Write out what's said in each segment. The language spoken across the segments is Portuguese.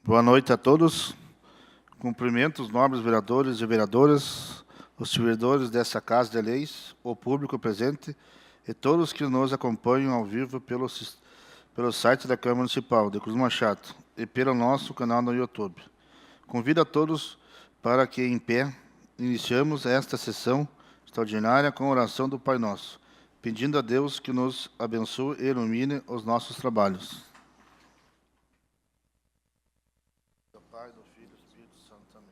Boa noite a todos. Cumprimento os nobres vereadores e vereadoras, os servidores dessa Casa de Leis, o público presente e todos que nos acompanham ao vivo pelo site da Câmara Municipal de Cruz Machado e pelo nosso canal no YouTube. Convido a todos para que, em pé, iniciamos esta sessão extraordinária com a oração do Pai Nosso, pedindo a Deus que nos abençoe e ilumine os nossos trabalhos. Pai, do Filho e do Espírito Santo. Amém.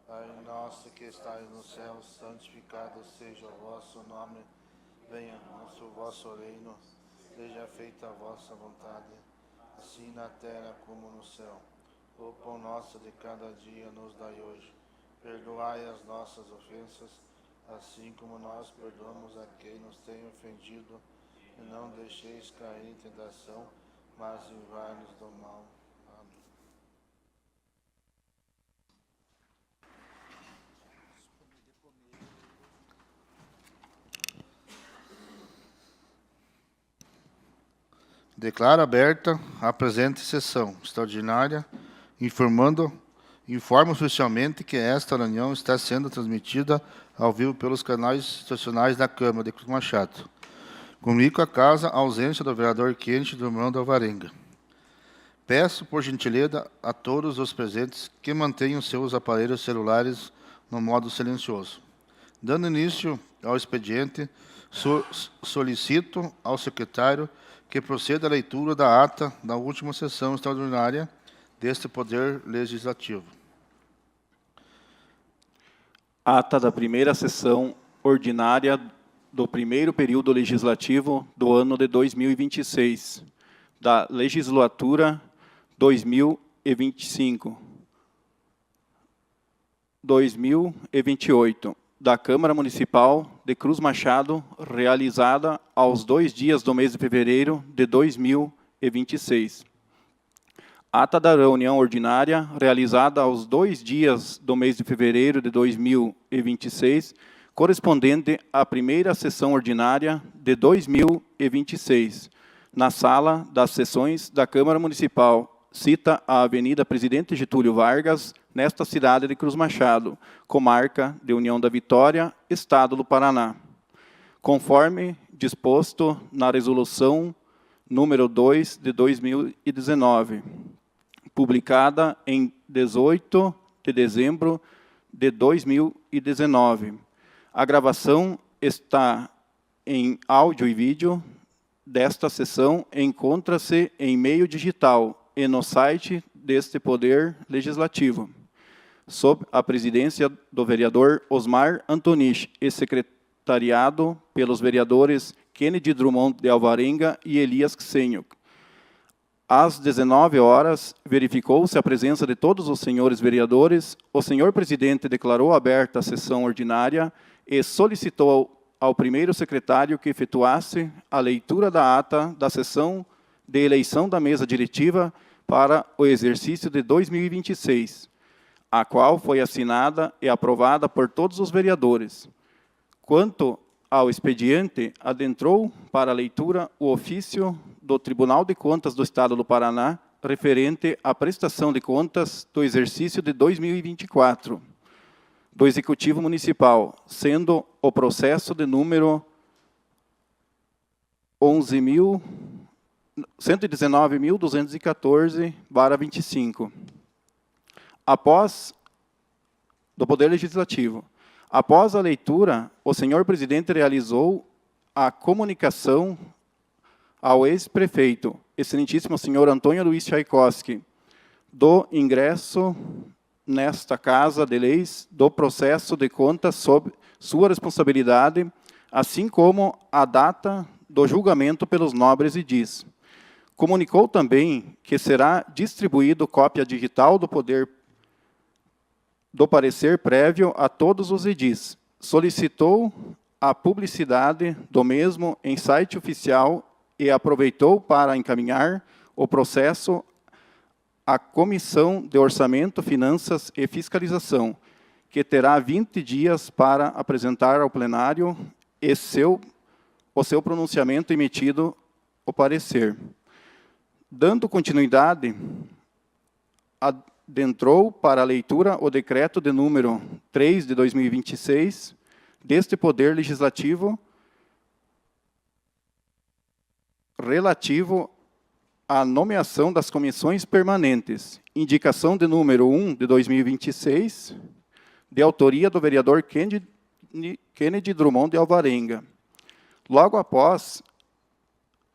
Pai nosso que estais no céu, santificado seja o vosso nome. Venha o vosso reino, seja feita a vossa vontade, assim na terra como no céu. O pão nosso de cada dia nos dai hoje. Perdoai as nossas ofensas, assim como nós perdoamos a quem nos tem ofendido. E não deixeis cair em tentação, mas livrai-nos do mal. Amém. Declaro aberta a presente sessão extraordinária, informo oficialmente que esta reunião está sendo transmitida ao vivo pelos canais institucionais da Câmara de Cruz Machado. Comunico a casa a ausência do vereador Kennedy Drummond de Alvarenga. Peço, por gentileza, a todos os presentes que mantenham seus aparelhos celulares no modo silencioso. Dando início ao expediente, solicito ao secretário que proceda à leitura da ata da última sessão extraordinária deste Poder Legislativo. Ata da primeira sessão ordinária do primeiro período legislativo do ano de 2026, da legislatura 2025-2028, da Câmara Municipal de Cruz Machado, realizada aos 2 dias do mês de fevereiro de 2026. Ata da reunião ordinária, realizada aos 2 dias do mês de fevereiro de 2026, correspondente à primeira sessão ordinária de 2026, na sala das sessões da Câmara Municipal, cita a Avenida Presidente Getúlio Vargas, nesta cidade de Cruz Machado, comarca de União da Vitória, Estado do Paraná. Conforme disposto na Resolução número 2 de 2019, publicada em 18 de dezembro de 2019. A gravação está em áudio e vídeo desta sessão, encontra-se em meio digital e no site deste Poder Legislativo, sob a presidência do vereador Osmar Antonich e secretariado pelos vereadores Kennedy Drummond de Alvarenga e Elias Ksenio. Às 19 horas, verificou-se a presença de todos os senhores vereadores. O senhor presidente declarou aberta a sessão ordinária e solicitou ao primeiro secretário que efetuasse a leitura da ata da sessão de eleição da mesa diretiva para o exercício de 2026, a qual foi assinada e aprovada por todos os vereadores. Quanto ao expediente, adentrou para a leitura o ofício do Tribunal de Contas do Estado do Paraná, referente à prestação de contas do exercício de 2024, do Executivo Municipal, sendo o processo de número 119.214/25. Do Poder Legislativo. Após a leitura, o senhor presidente realizou a comunicação ao ex-prefeito, excelentíssimo senhor Antônio Luiz Tchaikovsky, do ingresso nesta Casa de Leis do processo de contas sob sua responsabilidade, assim como a data do julgamento pelos nobres edis. Comunicou também que será distribuído cópia digital do parecer prévio a todos os edis. Solicitou a publicidade do mesmo em site oficial e aproveitou para encaminhar o processo à Comissão de Orçamento, Finanças e Fiscalização, que terá 20 dias para apresentar ao plenário o seu pronunciamento emitido o parecer. Dando continuidade adentrou para a leitura o decreto de número 3 de 2026 deste Poder Legislativo relativo à nomeação das comissões permanentes, indicação de número 1 de 2026, de autoria do vereador Kennedy Drummond de Alvarenga. Logo após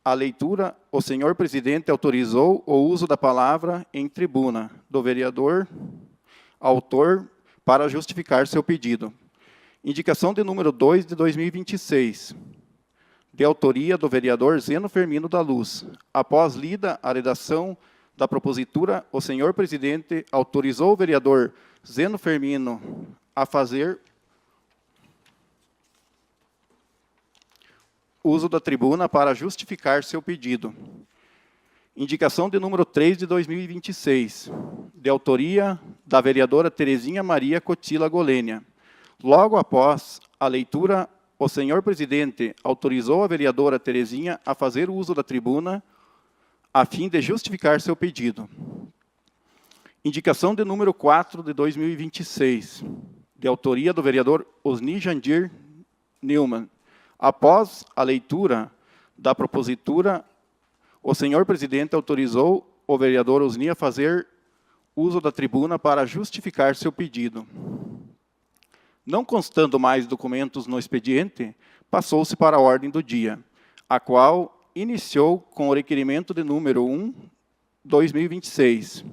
a leitura, o senhor presidente autorizou o uso da palavra em tribuna do vereador autor para justificar seu pedido. Indicação de número 2 de 2026, de autoria do vereador Zeno Firmino da Luz. Após lida a redação da propositura, o senhor presidente autorizou o vereador Zeno Firmino a fazer uso da tribuna para justificar seu pedido. Indicação de número 3 de 2026, de autoria da vereadora Terezinha Maria Cotila Golênia. Logo após a leitura, o senhor presidente autorizou a vereadora Terezinha a fazer uso da tribuna a fim de justificar seu pedido. Indicação de número 4 de 2026, de autoria do vereador Osni Jandir Neumann. Após a leitura da propositura, o senhor presidente autorizou o vereador Osni a fazer uso da tribuna para justificar seu pedido. Não constando mais documentos no expediente, passou-se para a ordem do dia, a qual iniciou com o requerimento de número 1, 2026,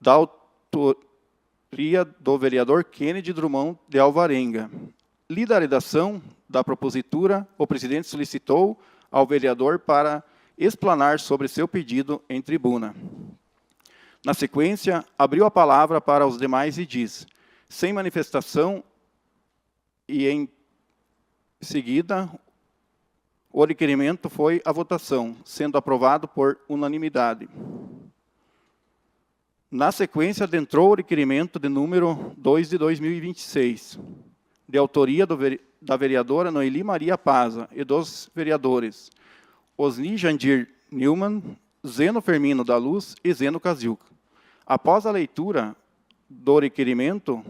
da autoria do vereador Kennedy Drummond de Alvarenga. Lida a redação da propositura, o presidente solicitou ao vereador para explanar sobre seu pedido em tribuna. Na sequência, abriu a palavra para os demais e diz: sem manifestação, e em seguida, o requerimento foi à votação, sendo aprovado por unanimidade. Na sequência, adentrou o requerimento de número 2 de 2026, de autoria da vereadora Noeli Maria Paza e dos vereadores Osni Jandir Neumann, Zeno Firmino da Luz e Zeno Kaziuk. Após a leitura do requerimento,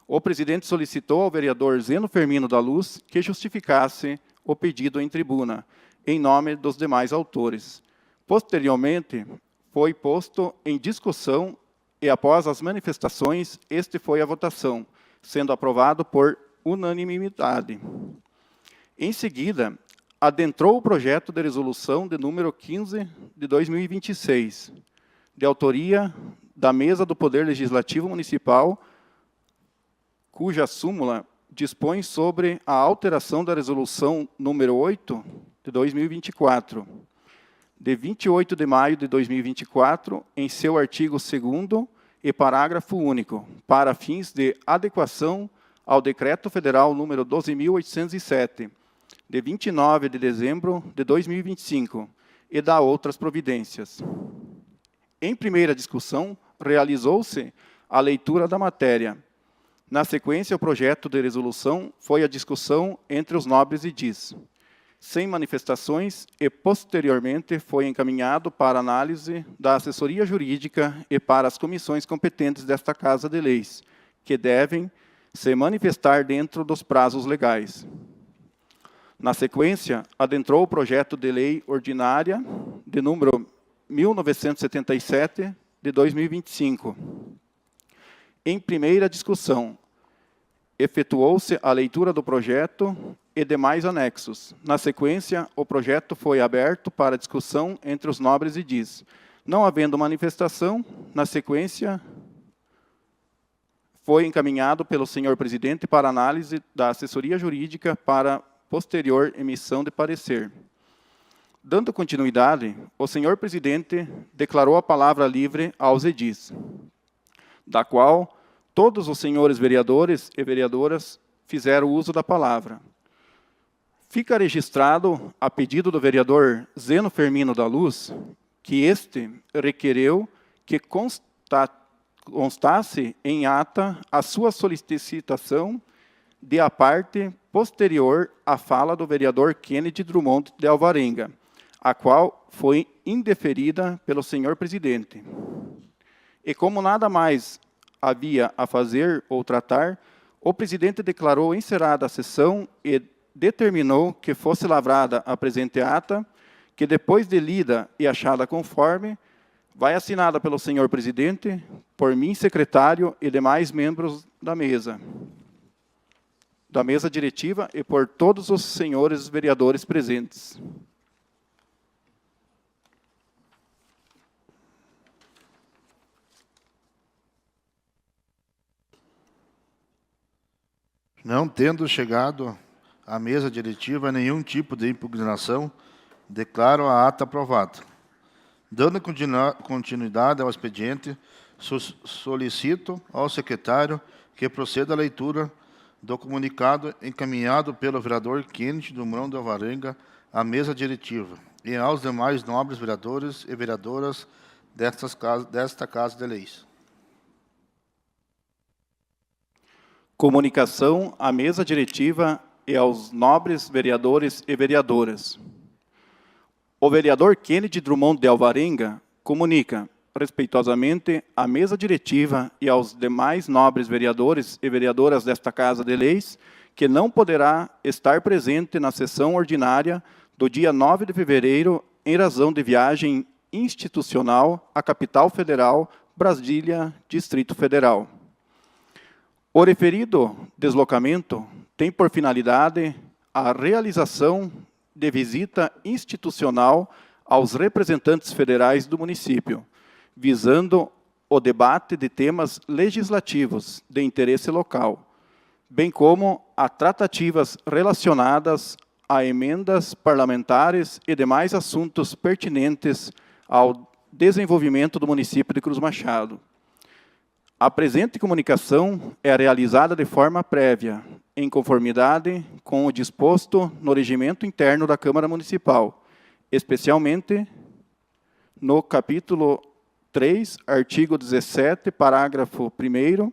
o presidente solicitou ao vereador Zeno Firmino da Luz que justificasse o pedido em tribuna, em nome dos demais autores. Posteriormente, foi posto em discussão e, após as manifestações, este foi à votação, sendo aprovado por unanimidade. Em seguida, adentrou o projeto de resolução de número 15 de 2026, de autoria da Mesa do Poder Legislativo Municipal, cuja súmula dispõe sobre a alteração da resolução número 8 de 2024, de 28 de maio de 2024, em seu artigo 2º e parágrafo único, para fins de adequação ao Decreto Federal número 12.807, de 29 de dezembro de 2025, e da outras providências. Em primeira discussão, realizou-se a leitura da matéria. Na sequência, o projeto de resolução foi a discussão entre os nobres e diz: sem manifestações, e posteriormente foi encaminhado para análise da assessoria jurídica e para as comissões competentes desta Casa de Leis, que devem se manifestar dentro dos prazos legais. Na sequência, adentrou o projeto de lei ordinária de número 1977, de 2025. Em primeira discussão, efetuou-se a leitura do projeto e demais anexos. Na sequência, o projeto foi aberto para discussão entre os nobres e diz: não havendo manifestação, na sequência, foi encaminhado pelo senhor presidente para análise da assessoria jurídica para posterior emissão de parecer. Dando continuidade, o senhor presidente declarou a palavra livre aos edis, da qual todos os senhores vereadores e vereadoras fizeram uso da palavra. Fica registrado, a pedido do vereador Zeno Firmino da Luz, que este requereu que constasse em ata a sua solicitação de a parte posterior à fala do vereador Kennedy Drummond de Alvarenga, a qual foi indeferida pelo senhor presidente. e como nada mais havia a fazer ou tratar, o presidente declarou encerrada a sessão e determinou que fosse lavrada a presente ata, que depois de lida e achada conforme, vai assinada pelo senhor presidente, por mim, secretário, e demais membros da mesa diretiva, e por todos os senhores vereadores presentes. Não tendo chegado à mesa diretiva nenhum tipo de impugnação, declaro a ata aprovada. Dando continuidade ao expediente, solicito ao secretário que proceda à leitura do comunicado encaminhado pelo vereador Kennedy Dumrão de Alvarenga à mesa diretiva e aos demais nobres vereadores e vereadoras desta Casa de Leis. Comunicação à mesa diretiva e aos nobres vereadores e vereadoras. O vereador Kennedy Drummond de Alvarenga comunica respeitosamente à mesa diretiva e aos demais nobres vereadores e vereadoras desta Casa de Leis que não poderá estar presente na sessão ordinária do dia 9 de fevereiro em razão de viagem institucional à capital federal, Brasília, Distrito Federal. O referido deslocamento tem por finalidade a realização de visita institucional aos representantes federais do município, visando o debate de temas legislativos de interesse local, bem como a tratativas relacionadas a emendas parlamentares e demais assuntos pertinentes ao desenvolvimento do município de Cruz Machado. A presente comunicação é realizada de forma prévia, em conformidade com o disposto no regimento interno da Câmara Municipal, especialmente no capítulo 3, artigo 17, parágrafo 1º,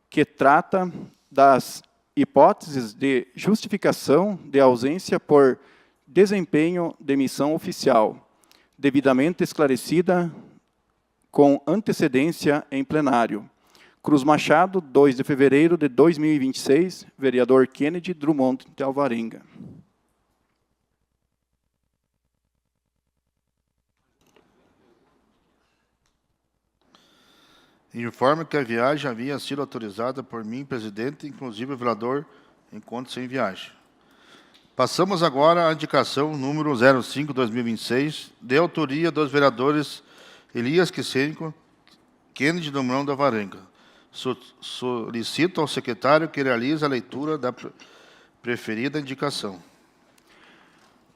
que trata das hipóteses de justificação de ausência por desempenho de missão oficial, devidamente esclarecida com antecedência em plenário. Cruz Machado, 2 de fevereiro de 2026, vereador Kennedy Drummond de Alvarenga. Informo que a viagem havia sido autorizada por mim, presidente, inclusive o vereador, enquanto sem viagem. Passamos agora à indicação número 05/2026, de autoria dos vereadores Elias Quissenco, Kennedy Dumrão de Alvarenga. Solicito ao secretário que realize a leitura da preferida indicação.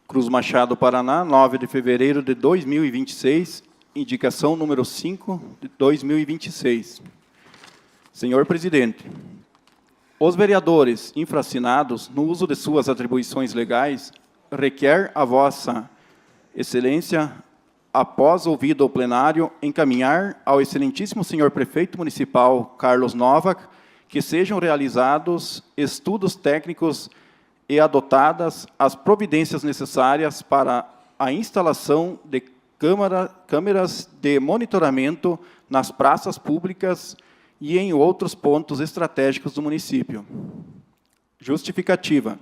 Cruz Machado, Paraná, 9 de fevereiro de 2026, indicação número 5 de 2026. Senhor presidente, os vereadores infracinados, no uso de suas atribuições legais, requer a vossa excelência, após ouvido o plenário, encaminhar ao excelentíssimo senhor prefeito municipal, Carlos Novak, que sejam realizados estudos técnicos e adotadas as providências necessárias para a instalação de câmeras de monitoramento nas praças públicas e em outros pontos estratégicos do município. Justificativa.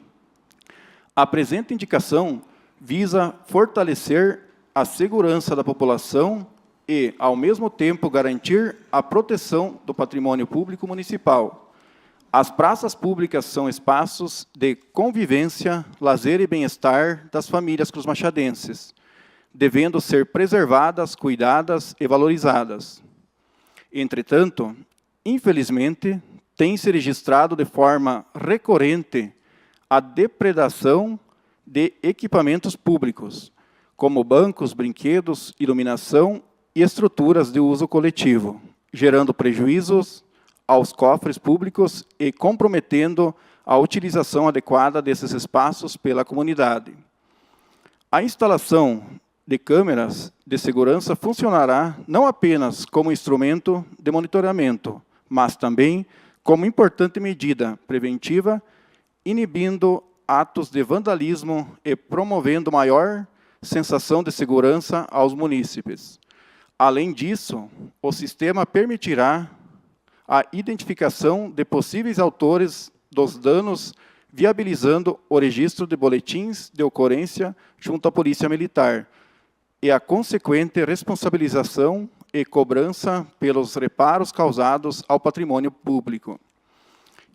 A presente indicação visa fortalecer a segurança da população e, ao mesmo tempo, garantir a proteção do patrimônio público municipal. As praças públicas são espaços de convivência, lazer e bem-estar das famílias cruzmachadenses, devendo ser preservadas, cuidadas e valorizadas. Entretanto, infelizmente, tem-se registrado de forma recorrente a depredação de equipamentos públicos, como bancos, brinquedos, iluminação e estruturas de uso coletivo, gerando prejuízos aos cofres públicos e comprometendo a utilização adequada desses espaços pela comunidade. A instalação de câmeras de segurança funcionará não apenas como instrumento de monitoramento, mas também como importante medida preventiva, inibindo atos de vandalismo e promovendo maior sensação de segurança aos munícipes. Além disso, o sistema permitirá a identificação de possíveis autores dos danos, viabilizando o registro de boletins de ocorrência junto à Polícia Militar e a consequente responsabilização e cobrança pelos reparos causados ao patrimônio público.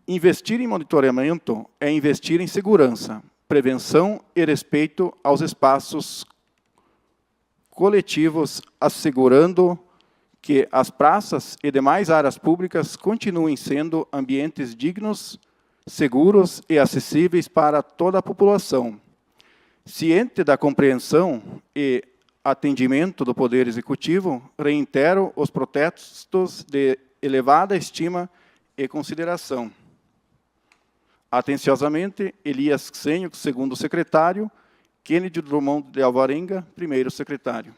Investir em monitoramento é investir em segurança, prevenção e respeito aos espaços coletivos, assegurando que as praças e demais áreas públicas continuem sendo ambientes dignos, seguros e acessíveis para toda a população. Ciente da compreensão e atendimento do Poder Executivo, reitero os protestos de elevada estima e consideração. Atenciosamente, Elias Ksênio, segundo secretário, Kennedy Drummond de Alvarenga, primeiro secretário.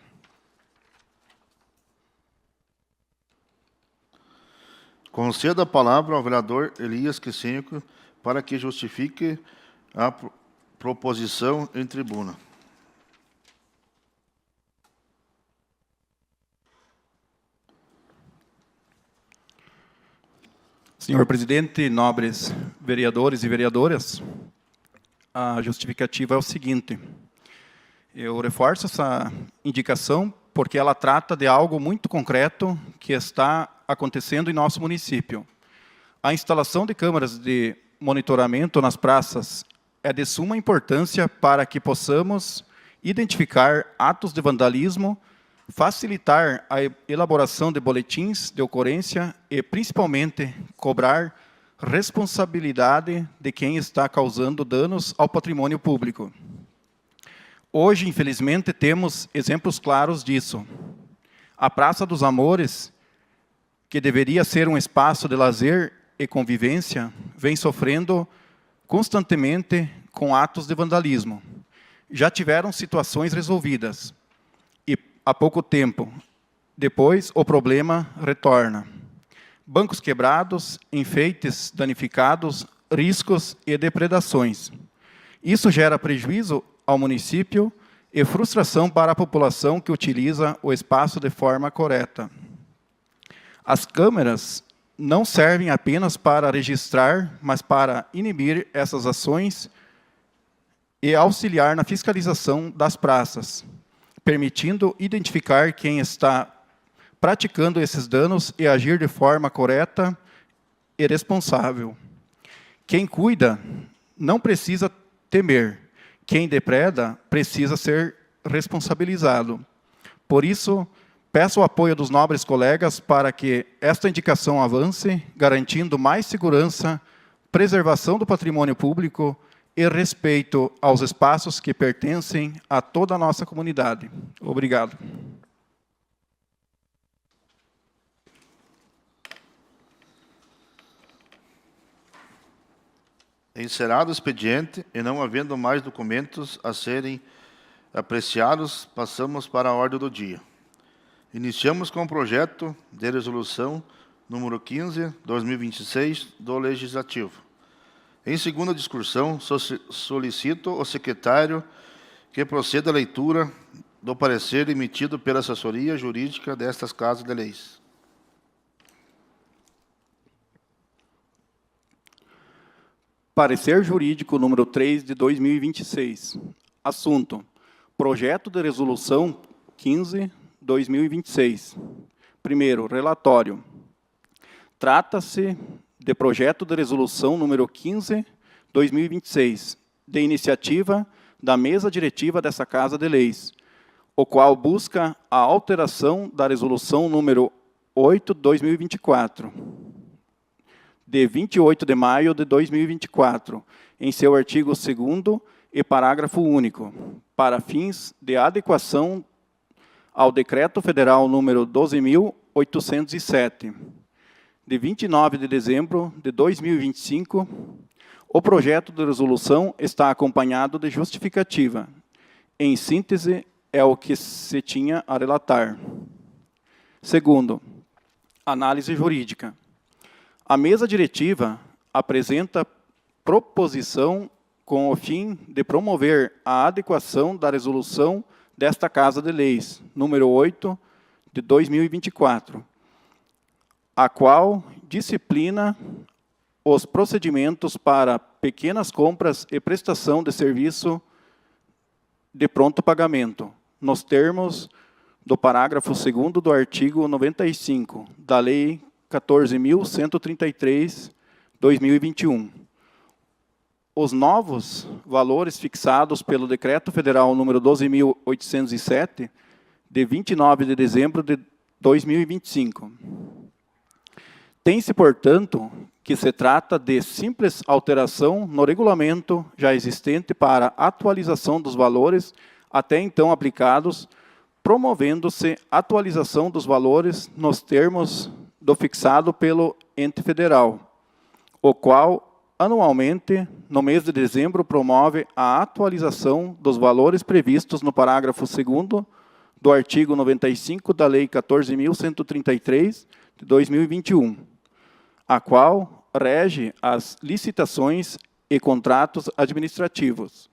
Conceda a palavra ao vereador Elias Ksênio para que justifique a proposição em tribuna. Senhor presidente, nobres vereadores e vereadoras, a justificativa é o seguinte. Eu reforço essa indicação porque ela trata de algo muito concreto que está acontecendo em nosso município. A instalação de câmaras de monitoramento nas praças é de suma importância para que possamos identificar atos de vandalismo, facilitar a elaboração de boletins de ocorrência e, principalmente, cobrar responsabilidade de quem está causando danos ao patrimônio público. Hoje, infelizmente, temos exemplos claros disso. A Praça dos Amores, que deveria ser um espaço de lazer e convivência, vem sofrendo constantemente com atos de vandalismo. Já tiveram situações resolvidas e, há pouco tempo depois, o problema retorna. Bancos quebrados, enfeites danificados, riscos e depredações. Isso gera prejuízo ao município e frustração para a população que utiliza o espaço de forma correta. As câmeras não servem apenas para registrar, mas para inibir essas ações e auxiliar na fiscalização das praças, permitindo identificar quem está praticando esses danos e agir de forma correta e responsável. Quem cuida não precisa temer. Quem depreda precisa ser responsabilizado. Por isso, peço o apoio dos nobres colegas para que esta indicação avance, garantindo mais segurança, preservação do patrimônio público e respeito aos espaços que pertencem a toda a nossa comunidade. Obrigado. Encerrado o expediente e não havendo mais documentos a serem apreciados, passamos para a ordem do dia. Iniciamos com o projeto de resolução número 15/2026 do Legislativo. Em segunda discussão, solicito ao secretário que proceda à leitura do parecer emitido pela assessoria jurídica destas casas de leis. Parecer jurídico número 3 de 2026. Assunto: Projeto de resolução 15/2026. Primeiro, relatório. Trata-se de projeto de resolução número 15/2026, de iniciativa da mesa diretiva dessa Casa de Leis, o qual busca a alteração da resolução número 8/2024, de 28 de maio de 2024, em seu artigo 2º e parágrafo único, para fins de adequação ao Decreto Federal número 12.807, de 29 de dezembro de 2025, o projeto de resolução está acompanhado de justificativa. Em síntese, é o que se tinha a relatar. Segundo, análise jurídica. A mesa diretiva apresenta proposição com o fim de promover a adequação da resolução desta Casa de Leis, número 8, de 2024, a qual disciplina os procedimentos para pequenas compras e prestação de serviço de pronto pagamento, nos termos do parágrafo 2º do artigo 95 da Lei 14.133, 2021. Os novos valores fixados pelo Decreto Federal número 12.807, de 29 de dezembro de 2025. Tem-se, portanto, que se trata de simples alteração no regulamento já existente para atualização dos valores até então aplicados, promovendo-se atualização dos valores nos termos do fixado pelo ente federal, o qual, anualmente, no mês de dezembro, promove a atualização dos valores previstos no parágrafo 2º do artigo 95 da Lei 14.133, de 2021, a qual rege as licitações e contratos administrativos.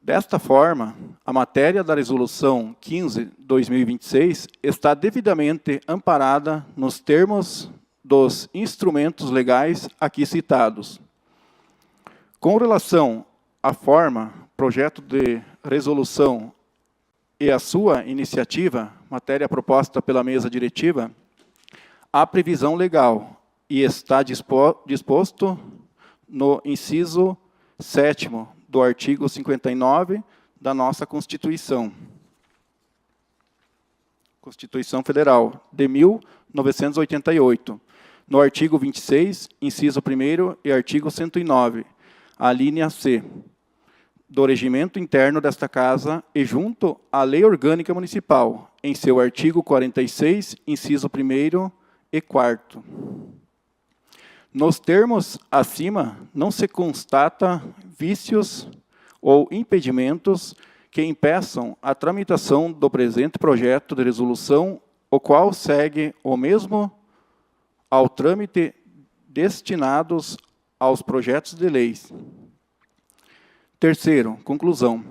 Desta forma, a matéria da Resolução 15/2026 está devidamente amparada nos termos dos instrumentos legais aqui citados. Com relação à forma, projeto de resolução e a sua iniciativa, matéria proposta pela mesa diretiva, há previsão legal e está disposto no inciso 7º do artigo 59 da nossa Constituição. Constituição Federal, de 1988. No artigo 26, inciso 1º e artigo 109, a linha C, do regimento interno desta Casa e junto à Lei Orgânica Municipal, em seu artigo 46, inciso 1º e 4º. Nos termos acima, não se constata vícios ou impedimentos que impeçam a tramitação do presente projeto de resolução, o qual segue o mesmo ao trâmite destinados aos projetos de leis. Terceiro, conclusão.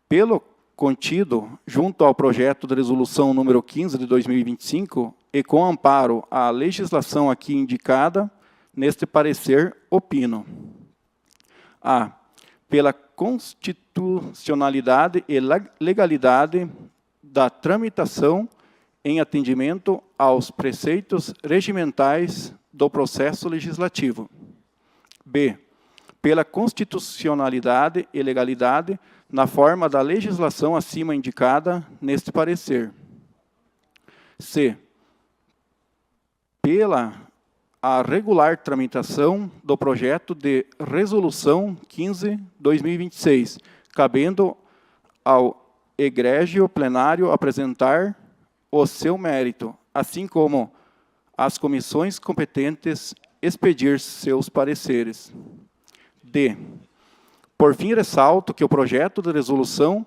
Pelo contido, junto ao projeto de resolução número 15 de 2025, e com amparo à legislação aqui indicada, neste parecer, opino. A. Pela constitucionalidade e legalidade da tramitação em atendimento aos preceitos regimentais do processo legislativo. B. Pela constitucionalidade e legalidade na forma da legislação acima indicada neste parecer. C. Pela a regular tramitação do projeto de resolução 15/2026, cabendo ao egrégio plenário apresentar o seu mérito, assim como as comissões competentes expedir seus pareceres. D. Por fim, ressalto que o projeto de resolução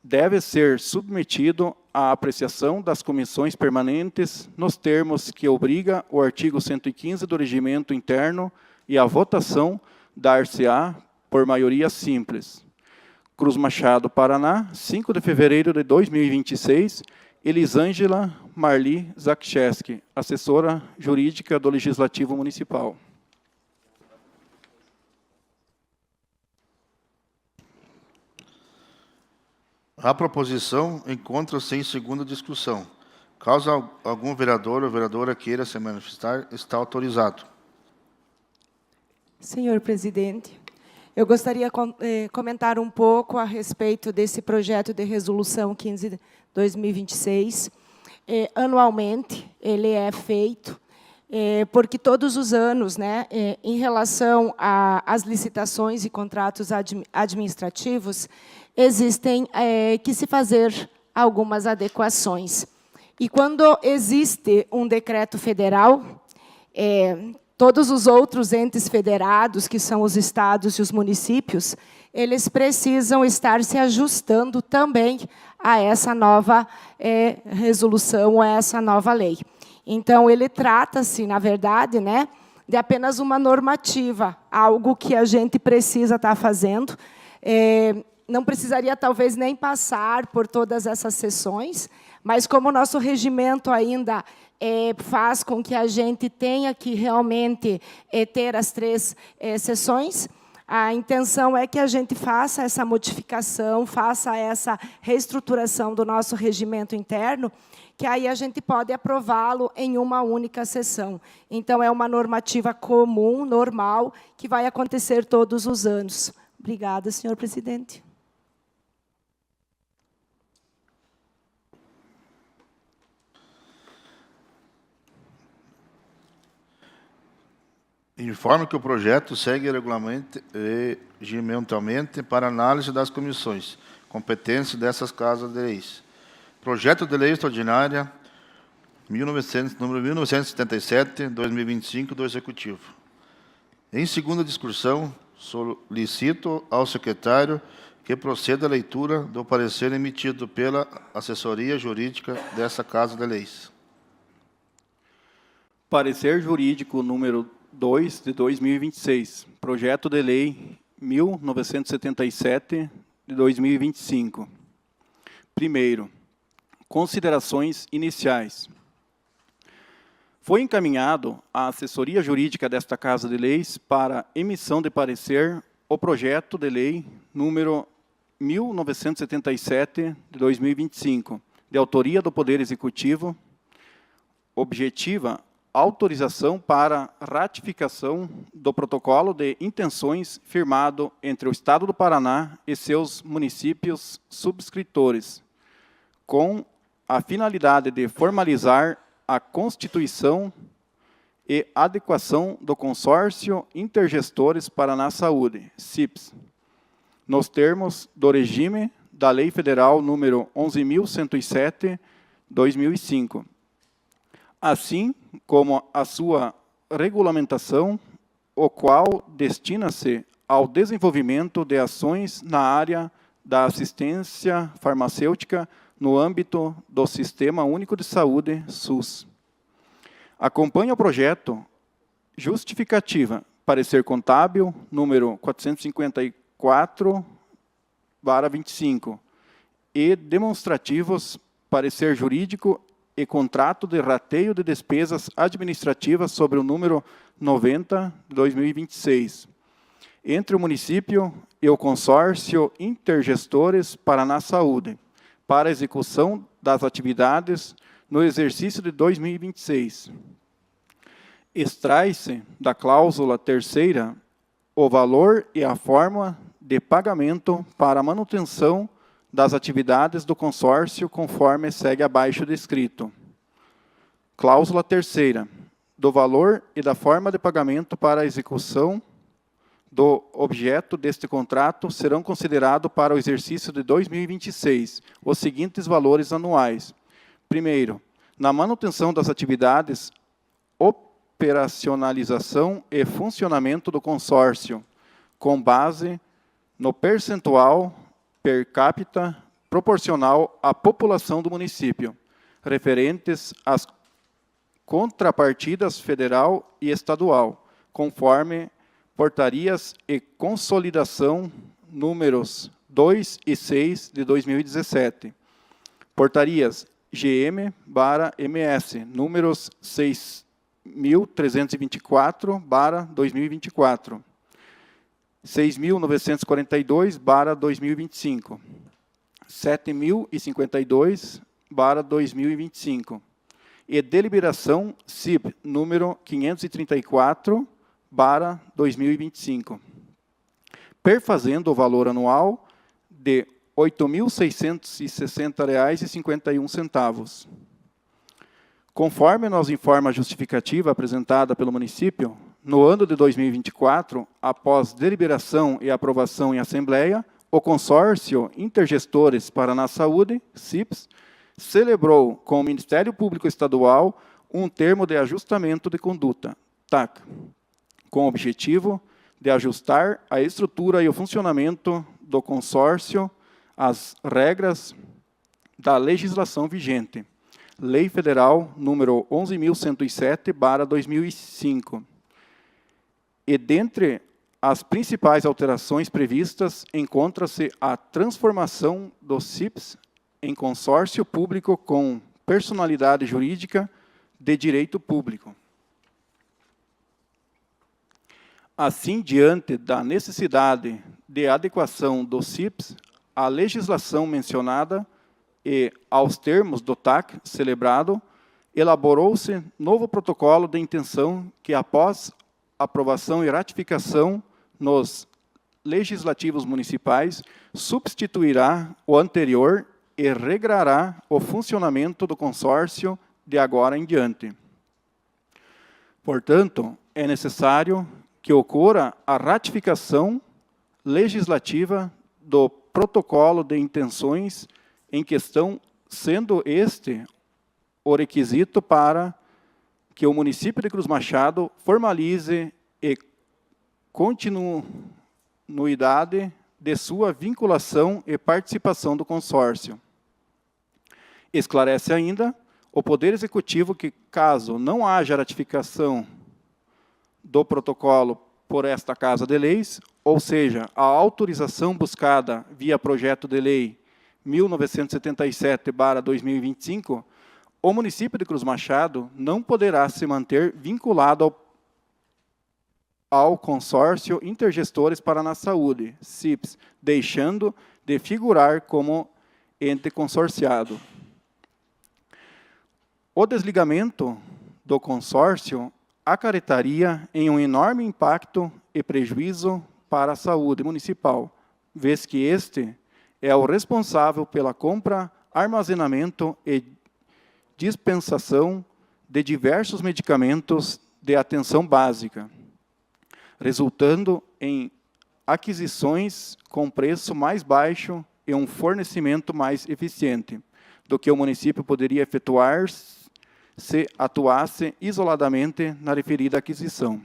deve ser submetido à apreciação das comissões permanentes nos termos que obriga o artigo 115 do Regimento Interno e a votação dar-se-á por maioria simples. Cruz Machado, Paraná, 5 de fevereiro de 2026, Elisângela Marli Zakcheski, assessora jurídica do Legislativo Municipal. A proposição encontra-se em segunda discussão. Caso algum vereador ou vereadora queira se manifestar, está autorizado. Senhor presidente, eu gostaria de comentar um pouco a respeito desse projeto de resolução 15/2026. Anualmente, ele é feito, porque todos os anos, né, em relação às licitações e contratos administrativos, existem que se fazer algumas adequações. E quando existe um decreto federal, todos os outros entes federados, que são os estados e os municípios, eles precisam estar se ajustando também a essa nova resolução, a essa nova lei. Então, ele trata-se, na verdade, né, de apenas uma normativa, algo que a gente precisa estar fazendo. Não precisaria, talvez, nem passar por todas essas sessões, mas como o nosso regimento ainda faz com que a gente tenha que realmente ter as 3 sessões, a intenção é que a gente faça essa modificação, faça essa reestruturação do nosso regimento interno, que aí a gente pode aprová-lo em uma única sessão. Então, é uma normativa comum, normal, que vai acontecer todos os anos. Obrigada, senhor presidente. Informo que o projeto segue regimentalmente para análise das comissões competentes dessas casas de leis. Projeto de Lei Extraordinária número 1977/2025 do Executivo. Em segunda discussão, solicito ao secretário que proceda à leitura do parecer emitido pela assessoria jurídica dessa Casa de Leis. Parecer jurídico número 2 de 2026, projeto de lei 1977 de 2025. Primeiro, considerações iniciais. Foi encaminhado à assessoria jurídica desta Casa de Leis para emissão de parecer o projeto de lei número 1977 de 2025, de autoria do Poder Executivo, objetiva autorização para ratificação do protocolo de intenções firmado entre o Estado do Paraná e seus municípios subscritores, com a finalidade de formalizar a constituição e adequação do Consórcio Intergestores Paraná Saúde, CIPS, nos termos do regime da Lei Federal número 11.107/2005, assim como a sua regulamentação, o qual destina-se ao desenvolvimento de ações na área da assistência farmacêutica no âmbito do Sistema Único de Saúde, SUS. Acompanha o projeto justificativa, parecer contábil, número 454/25, e demonstrativos, parecer jurídico e contrato de rateio de despesas administrativas sobre o número 90/2026, entre o município e o Consórcio Intergestores Paraná Saúde, para execução das atividades no exercício de 2026. Extrai-se da cláusula 3ª o valor e a forma de pagamento para a manutenção das atividades do consórcio, conforme segue abaixo descrito. Cláusula 3ª, do valor e da forma de pagamento para a execução do objeto deste contrato serão considerados para o exercício de 2026 os seguintes valores anuais. Primeiro, na manutenção das atividades, operacionalização e funcionamento do consórcio, com base no percentual per capita proporcional à população do município, referentes às contrapartidas federal e estadual, conforme portarias e consolidação números 2 e 6 de 2017. Portarias GM/MS, números 6.324/2024. 6.942/2025, 7.052/2025, e deliberação CIB número 534/2025, perfazendo o valor anual de R$ 8.660,51. Conforme nos informa a justificativa apresentada pelo município, no ano de 2024, após deliberação e aprovação em Assembleia, o Consórcio Intergestores Paraná Saúde, CIPS, celebrou com o Ministério Público Estadual um termo de ajustamento de conduta, TAC, com o objetivo de ajustar a estrutura e o funcionamento do consórcio às regras da legislação vigente, Lei Federal número 11.107/2005. E dentre as principais alterações previstas, encontra-se a transformação do CIPS em consórcio público com personalidade jurídica de direito público. Assim, diante da necessidade de adequação do CIPS à legislação mencionada e aos termos do TAC celebrado, elaborou-se novo protocolo de intenção que, após aprovação e ratificação nos legislativos municipais, substituirá o anterior e regrará o funcionamento do consórcio de agora em diante. Portanto, é necessário que ocorra a ratificação legislativa do protocolo de intenções em questão, sendo este o requisito para que o município de Cruz Machado formalize e continuidade de sua vinculação e participação do consórcio. Esclarece ainda o Poder Executivo que, caso não haja ratificação do protocolo por esta Casa de Leis, ou seja, a autorização buscada via projeto de lei 1977/2025, o município de Cruz Machado não poderá se manter vinculado ao consórcio Intergestores Paraná Saúde, CIPS, deixando de figurar como ente consorciado. O desligamento do consórcio acarretaria em um enorme impacto e prejuízo para a saúde municipal, vez que este é o responsável pela compra, armazenamento e dispensação de diversos medicamentos de atenção básica, resultando em aquisições com preço mais baixo e um fornecimento mais eficiente do que o município poderia efetuar se atuasse isoladamente na referida aquisição.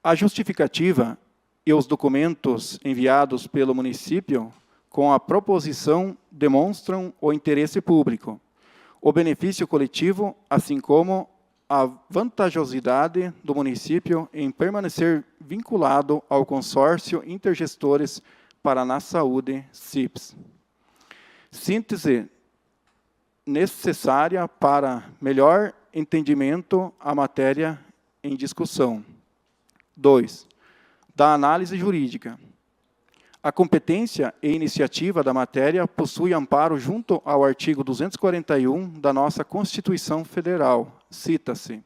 A justificativa e os documentos enviados pelo município com a proposição demonstram o interesse público, o benefício coletivo, assim como a vantajosidade do município em permanecer vinculado ao consórcio Intergestores Paraná Saúde, CIPS. Síntese necessária para melhor entendimento à matéria em discussão. 2. Da análise jurídica. A competência e iniciativa da matéria possui amparo junto ao artigo 241 da nossa Constituição Federal. Cita-se: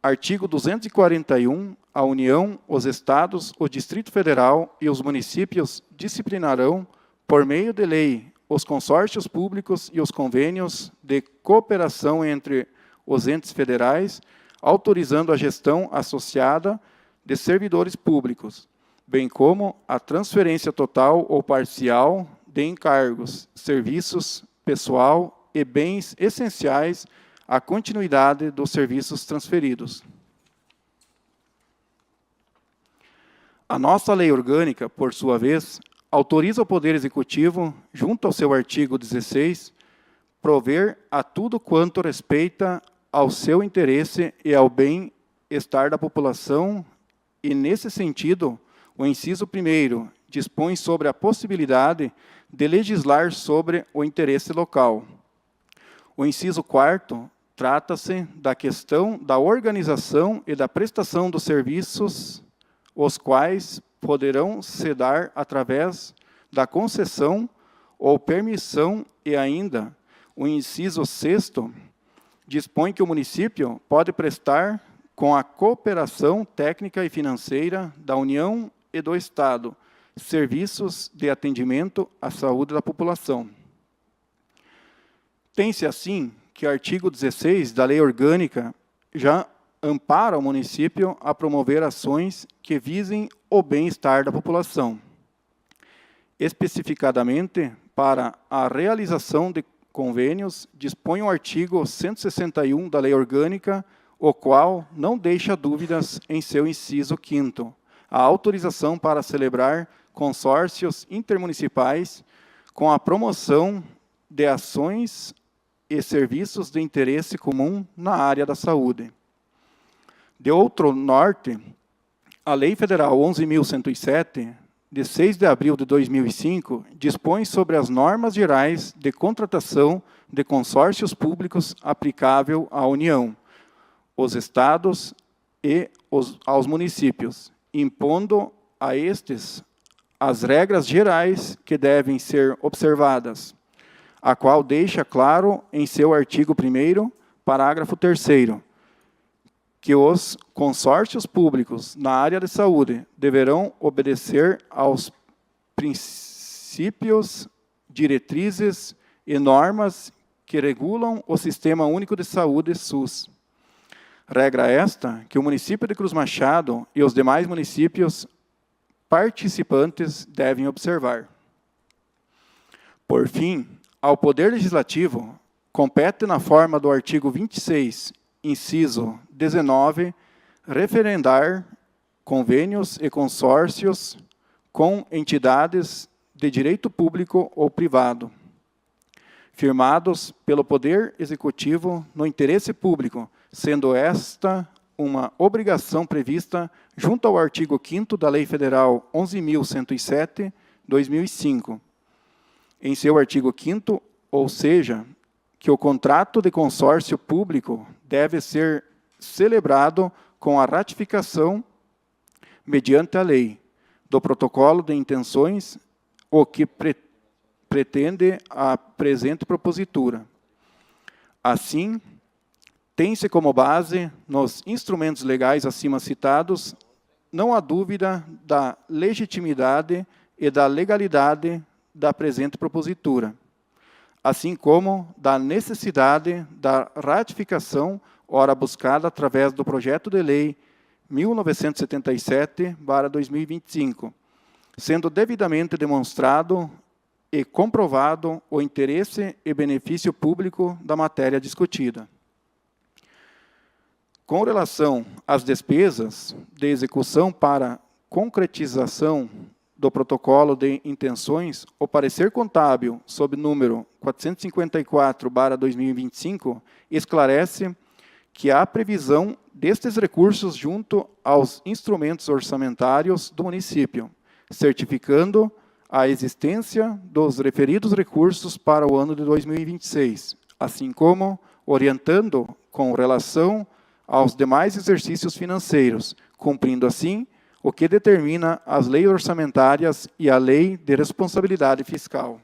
artigo 241, a União, os Estados, o Distrito Federal e os municípios disciplinarão, por meio de lei, os consórcios públicos e os convênios de cooperação entre os entes federais, autorizando a gestão associada de servidores públicos, bem como a transferência total ou parcial de encargos, serviços, pessoal e bens essenciais à continuidade dos serviços transferidos. A nossa lei orgânica, por sua vez, autoriza o Poder Executivo, junto ao seu artigo 16, prover a tudo quanto respeita ao seu interesse e ao bem-estar da população, e, nesse sentido, o inciso 1º dispõe sobre a possibilidade de legislar sobre o interesse local. O inciso 4º trata-se da questão da organização e da prestação dos serviços, os quais poderão se dar através da concessão ou permissão, e ainda o inciso 6º dispõe que o município pode prestar, com a cooperação técnica e financeira da União e do Estado, serviços de atendimento à saúde da população. Tem-se assim que o artigo 16 da Lei Orgânica já ampara o município a promover ações que visem o bem-estar da população. Especificadamente, para a realização de convênios, dispõe o artigo 161 da Lei Orgânica, o qual não deixa dúvidas em seu inciso 5º, a autorização para celebrar consórcios intermunicipais com a promoção de ações e serviços de interesse comum na área da saúde. De outro norte, a Lei Federal 11.107, de 6 de abril de 2005, dispõe sobre as normas gerais de contratação de consórcios públicos aplicável à União, os estados e aos municípios, impondo a estes as regras gerais que devem ser observadas, a qual deixa claro em seu artigo 1º, parágrafo 3º, que os consórcios públicos na área de saúde deverão obedecer aos princípios, diretrizes e normas que regulam o Sistema Único de Saúde, SUS. Regra esta que o município de Cruz Machado e os demais municípios participantes devem observar. Por fim, ao Poder Legislativo, compete na forma do artigo 26, inciso 19, referendar convênios e consórcios com entidades de direito público ou privado, firmados pelo Poder Executivo no interesse público, sendo esta uma obrigação prevista junto ao artigo 5º da Lei Federal 11.107, 2005. Em seu artigo 5º, ou seja, que o contrato de consórcio público deve ser celebrado com a ratificação, mediante a lei, do protocolo de intenções, o que pretende a presente propositura. Assim, tem-se como base, nos instrumentos legais acima citados, não há dúvida da legitimidade e da legalidade da presente propositura, assim como da necessidade da ratificação, ora buscada através do projeto de lei 1977/2025, sendo devidamente demonstrado e comprovado o interesse e benefício público da matéria discutida. Com relação às despesas de execução para concretização do protocolo de intenções, o parecer contábil, sob número 454/2025, esclarece que há previsão destes recursos junto aos instrumentos orçamentários do município, certificando a existência dos referidos recursos para o ano de 2026, assim como orientando com relação aos demais exercícios financeiros, cumprindo assim o que determina as leis orçamentárias e a lei de responsabilidade fiscal.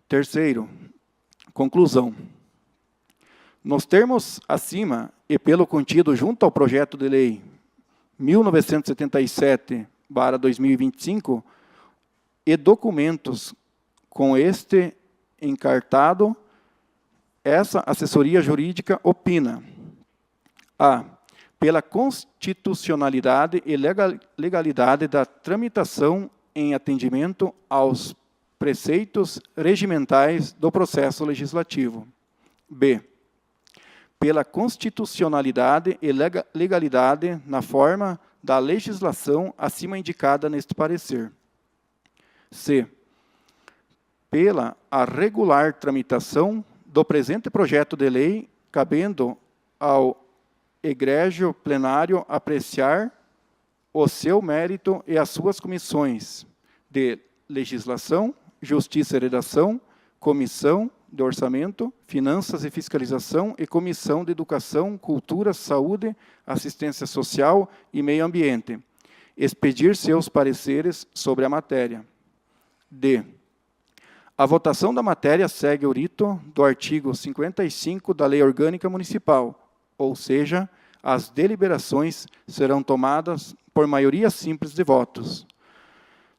Terceiro, conclusão. Nos termos acima e pelo contido junto ao projeto de lei 1977/2025 e documentos com este encartado, essa assessoria jurídica opina: a. Pela constitucionalidade e legalidade da tramitação em atendimento aos preceitos regimentais do processo legislativo. B. Pela constitucionalidade e legalidade na forma da legislação acima indicada neste parecer. C. Pela a regular tramitação do presente projeto de lei, cabendo ao egrégio plenário apreciar o seu mérito e as suas comissões de legislação, justiça e redação, comissão de orçamento, finanças e fiscalização e comissão de educação, cultura, saúde, assistência social e meio ambiente, expedir seus pareceres sobre a matéria. D. A votação da matéria segue o rito do artigo 55 da Lei Orgânica Municipal, ou seja, as deliberações serão tomadas por maioria simples de votos.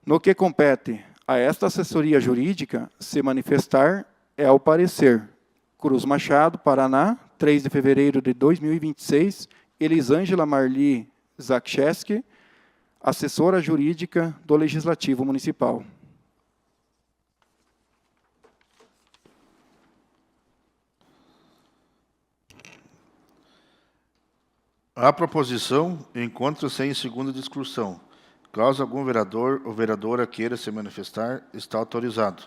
No que compete a esta assessoria jurídica se manifestar é o parecer. Cruz Machado, Paraná, 3 de fevereiro de 2026, Elisângela Marli Zakcheski, assessora jurídica do Legislativo Municipal. A proposição encontra-se em segunda discussão. Caso algum vereador ou vereadora queira se manifestar, está autorizado.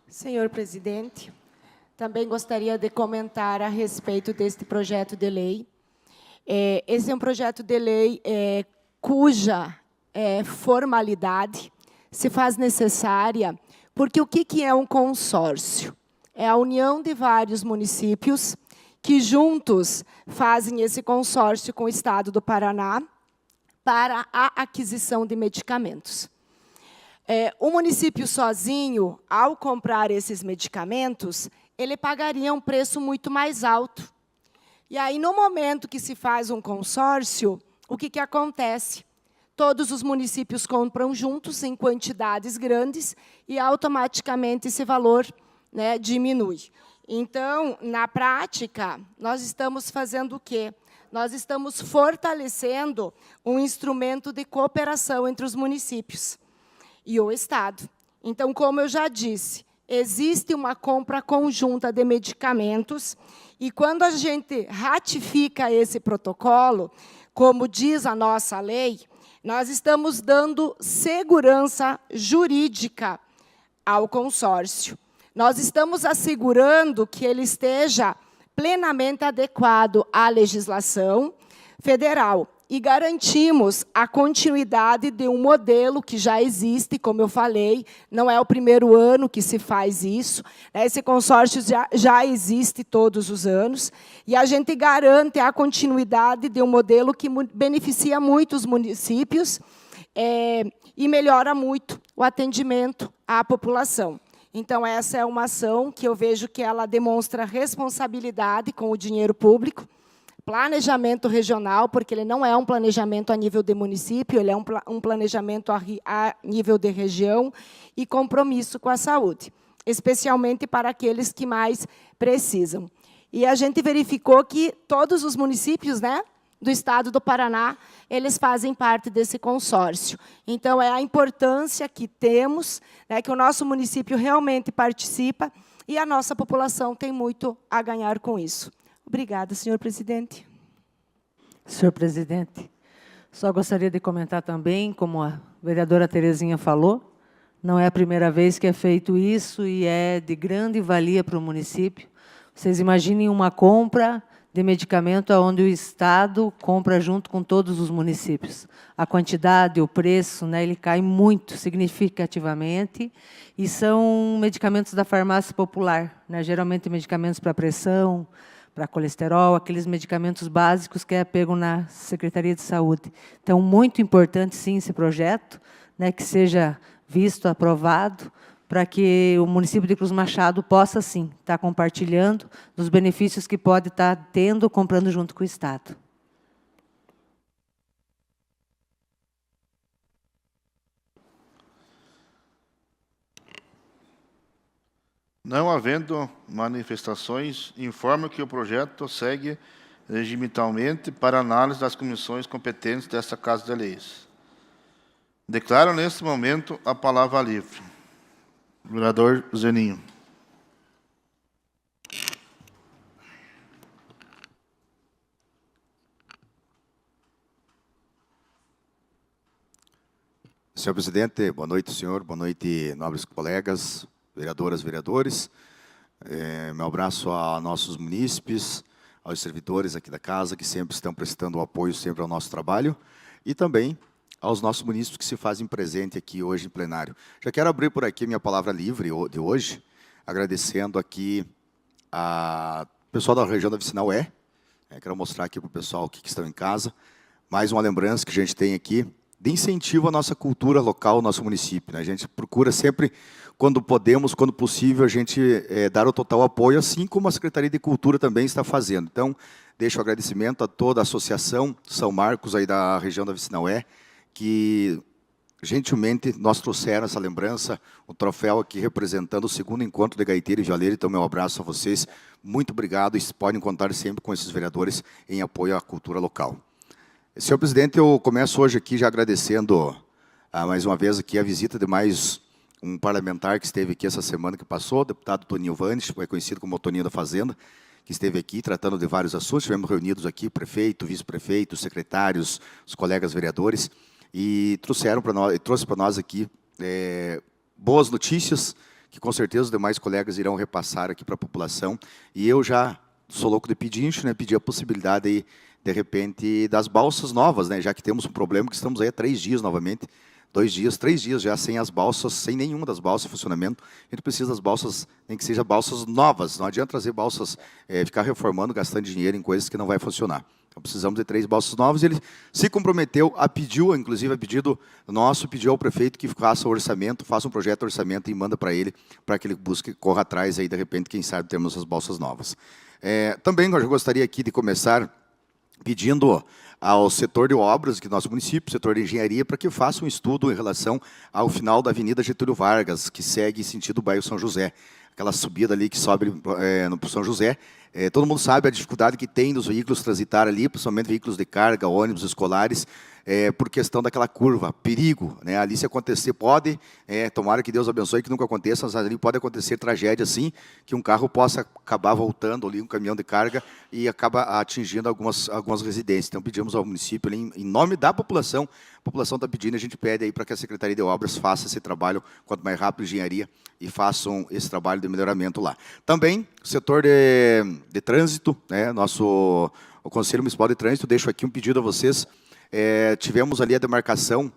Senhor presidente, também gostaria de comentar a respeito deste projeto de lei. Esse é um projeto de lei cuja formalidade se faz necessária, porque o que é um consórcio? É a união de vários municípios que juntos fazem esse consórcio com o Estado do Paraná para a aquisição de medicamentos. O município sozinho, ao comprar esses medicamentos, ele pagaria um preço muito mais alto. E aí, no momento que se faz um consórcio, o que acontece? Todos os municípios compram juntos, em quantidades grandes, e automaticamente esse valor, né, diminui. Então, na prática, nós estamos fazendo o quê? Nós estamos fortalecendo um instrumento de cooperação entre os municípios e o Estado. Então, como eu já disse, existe uma compra conjunta de medicamentos, e quando a gente ratifica esse protocolo, como diz a nossa lei, nós estamos dando segurança jurídica ao consórcio. Nós estamos assegurando que ele esteja plenamente adequado à legislação federal e garantimos a continuidade de um modelo que já existe, como eu falei, não é o primeiro ano que se faz isso, né? Esse consórcio já existe todos os anos, e a gente garante a continuidade de um modelo que beneficia muito os municípios e melhora muito o atendimento à população. Então, essa é uma ação que eu vejo que ela demonstra responsabilidade com o dinheiro público, planejamento regional, porque ele não é um planejamento a nível de município, ele é um planejamento a nível de região, e compromisso com a saúde, especialmente para aqueles que mais precisam. E a gente verificou que todos os municípios, né, do Estado do Paraná, eles fazem parte desse consórcio. Então, é a importância que temos, né, que o nosso município realmente participa, e a nossa população tem muito a ganhar com isso. Obrigada, senhor presidente. Senhor presidente, só gostaria de comentar também, como a vereadora Terezinha falou, não é a primeira vez que é feito isso e é de grande valia para o município. Vocês imaginem uma compra de medicamento onde o Estado compra junto com todos os municípios. A quantidade, o preço, né, ele cai muito significativamente, e são medicamentos da farmácia popular, né, geralmente medicamentos para pressão, para colesterol, aqueles medicamentos básicos que é pego na Secretaria de Saúde. Então, muito importante, sim, esse projeto, né, que seja visto, aprovado, para que o município de Cruz Machado possa, sim, estar compartilhando dos benefícios que pode estar tendo, comprando junto com o Estado. Não havendo manifestações, informo que o projeto segue regimentalmente para análise das comissões competentes desta Casa de Leis. Declaro, neste momento, a palavra livre. Vereador Zeninho. Senhor presidente, boa noite, senhor. Boa noite, nobres colegas, vereadoras, vereadores. Meu abraço a nossos munícipes, aos servidores aqui da casa, que sempre estão prestando apoio sempre ao nosso trabalho, e também aos nossos munícipes que se fazem presente aqui hoje em plenário. Já quero abrir por aqui minha palavra livre de hoje, agradecendo aqui a pessoal da região da Vicinal quero mostrar aqui para o pessoal que estão em casa, mais uma lembrança que a gente tem aqui, de incentivo à nossa cultura local, ao nosso município, né? A gente procura sempre, quando podemos, quando possível, a gente dar o total apoio, assim como a Secretaria de Cultura também está fazendo. Então, deixo o agradecimento a toda a Associação São Marcos, aí da região da Vicinal que gentilmente nós trouxeram essa lembrança, o troféu aqui representando o segundo encontro de gaiteiro e violeiro. Então, meu abraço a vocês, muito obrigado, e podem contar sempre com esses vereadores em apoio à cultura local. Senhor presidente, eu começo hoje aqui já agradecendo mais uma vez aqui a visita de mais um parlamentar que esteve aqui essa semana que passou, o deputado Toninho Vanes, é conhecido como o Toninho da Fazenda, que esteve aqui tratando de vários assuntos. Estivemos reunidos aqui, prefeito, vice-prefeito, secretários, os colegas vereadores, e trouxe para nós aqui boas notícias, que com certeza os demais colegas irão repassar aqui para a população. E eu já sou louco de pedincho, né, pedir a possibilidade aí de repente, das balsas novas, né? Já que temos um problema que estamos aí há 3 dias novamente, 2 dias, 3 dias já sem as balsas, sem nenhuma das balsas em funcionamento. A gente precisa das balsas, nem que sejam balsas novas. Não adianta trazer balsas, ficar reformando, gastando dinheiro em coisas que não vai funcionar. Então, precisamos de 3 balsas novas. Ele se comprometeu, pediu, inclusive a pedido nosso, pediu ao prefeito que faça o orçamento, faça um projeto de orçamento e manda para ele ele busque, corra atrás, aí, de repente, quem sabe, termos as balsas novas. Também eu gostaria aqui de começar pedindo ao setor de obras do nosso município, setor de engenharia, para que faça um estudo em relação ao final da Avenida Getúlio Vargas, que segue sentido bairro São José. Aquela subida ali que sobe no São José. Todo mundo sabe a dificuldade que tem dos veículos transitar ali, principalmente veículos de carga, ônibus escolares, por questão daquela curva, perigo, né? Ali se acontecer, pode, tomara que Deus abençoe que nunca aconteça, mas ali pode acontecer tragédia assim, que um carro possa acabar voltando ali, um caminhão de carga, e acaba atingindo algumas residências. Então pedimos ao município, ali, em nome da população, a população está pedindo, a gente pede aí para que a Secretaria de Obras faça esse trabalho, quanto mais rápido, engenharia, e façam esse trabalho de melhoramento lá. Também, o setor de trânsito, né, o Conselho Municipal de Trânsito, deixo aqui um pedido a vocês. Tivemos ali a demarcação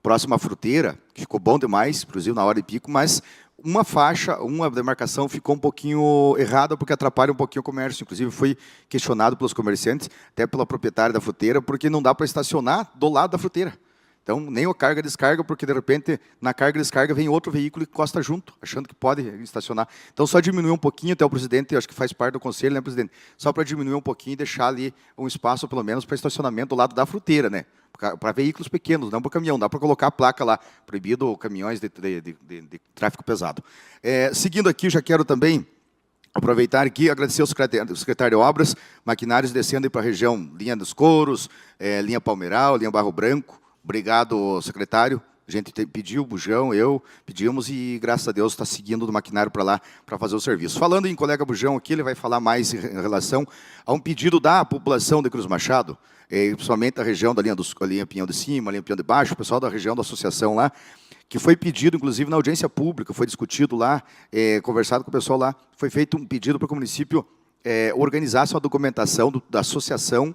próxima à fruteira, que ficou bom demais, inclusive na hora de pico, mas uma demarcação ficou um pouquinho errada, porque atrapalha um pouquinho o comércio. Inclusive, foi questionado pelos comerciantes, até pela proprietária da fruteira, porque não dá para estacionar do lado da fruteira. Então, nem o carga descarga, porque de repente, na carga descarga, vem outro veículo e encosta junto, achando que pode estacionar. Então, só diminuir um pouquinho, até o presidente, acho que faz parte do conselho, né, presidente? Só para diminuir um pouquinho e deixar ali um espaço, pelo menos, para estacionamento do lado da fruteira, né? Para veículos pequenos, não para caminhão, dá para colocar a placa lá, proibido caminhões de tráfego pesado. Seguindo aqui, já quero também aproveitar aqui, agradecer ao secretário de Obras, maquinários descendo para a região Linha dos Couros, Linha Palmeiral, Linha Barro Branco. Obrigado, secretário. A gente pediu, o Bujão, pedimos e, graças a Deus, está seguindo do maquinário para lá para fazer o serviço. Falando em colega Bujão aqui, ele vai falar mais em relação a um pedido da população de Cruz Machado, principalmente da região da linha Pinhão de Cima, linha Pinhão de Baixo, o pessoal da região da associação lá, que foi pedido, inclusive, na audiência pública, foi discutido lá, conversado com o pessoal lá, foi feito um pedido para que o município organizasse uma documentação da associação,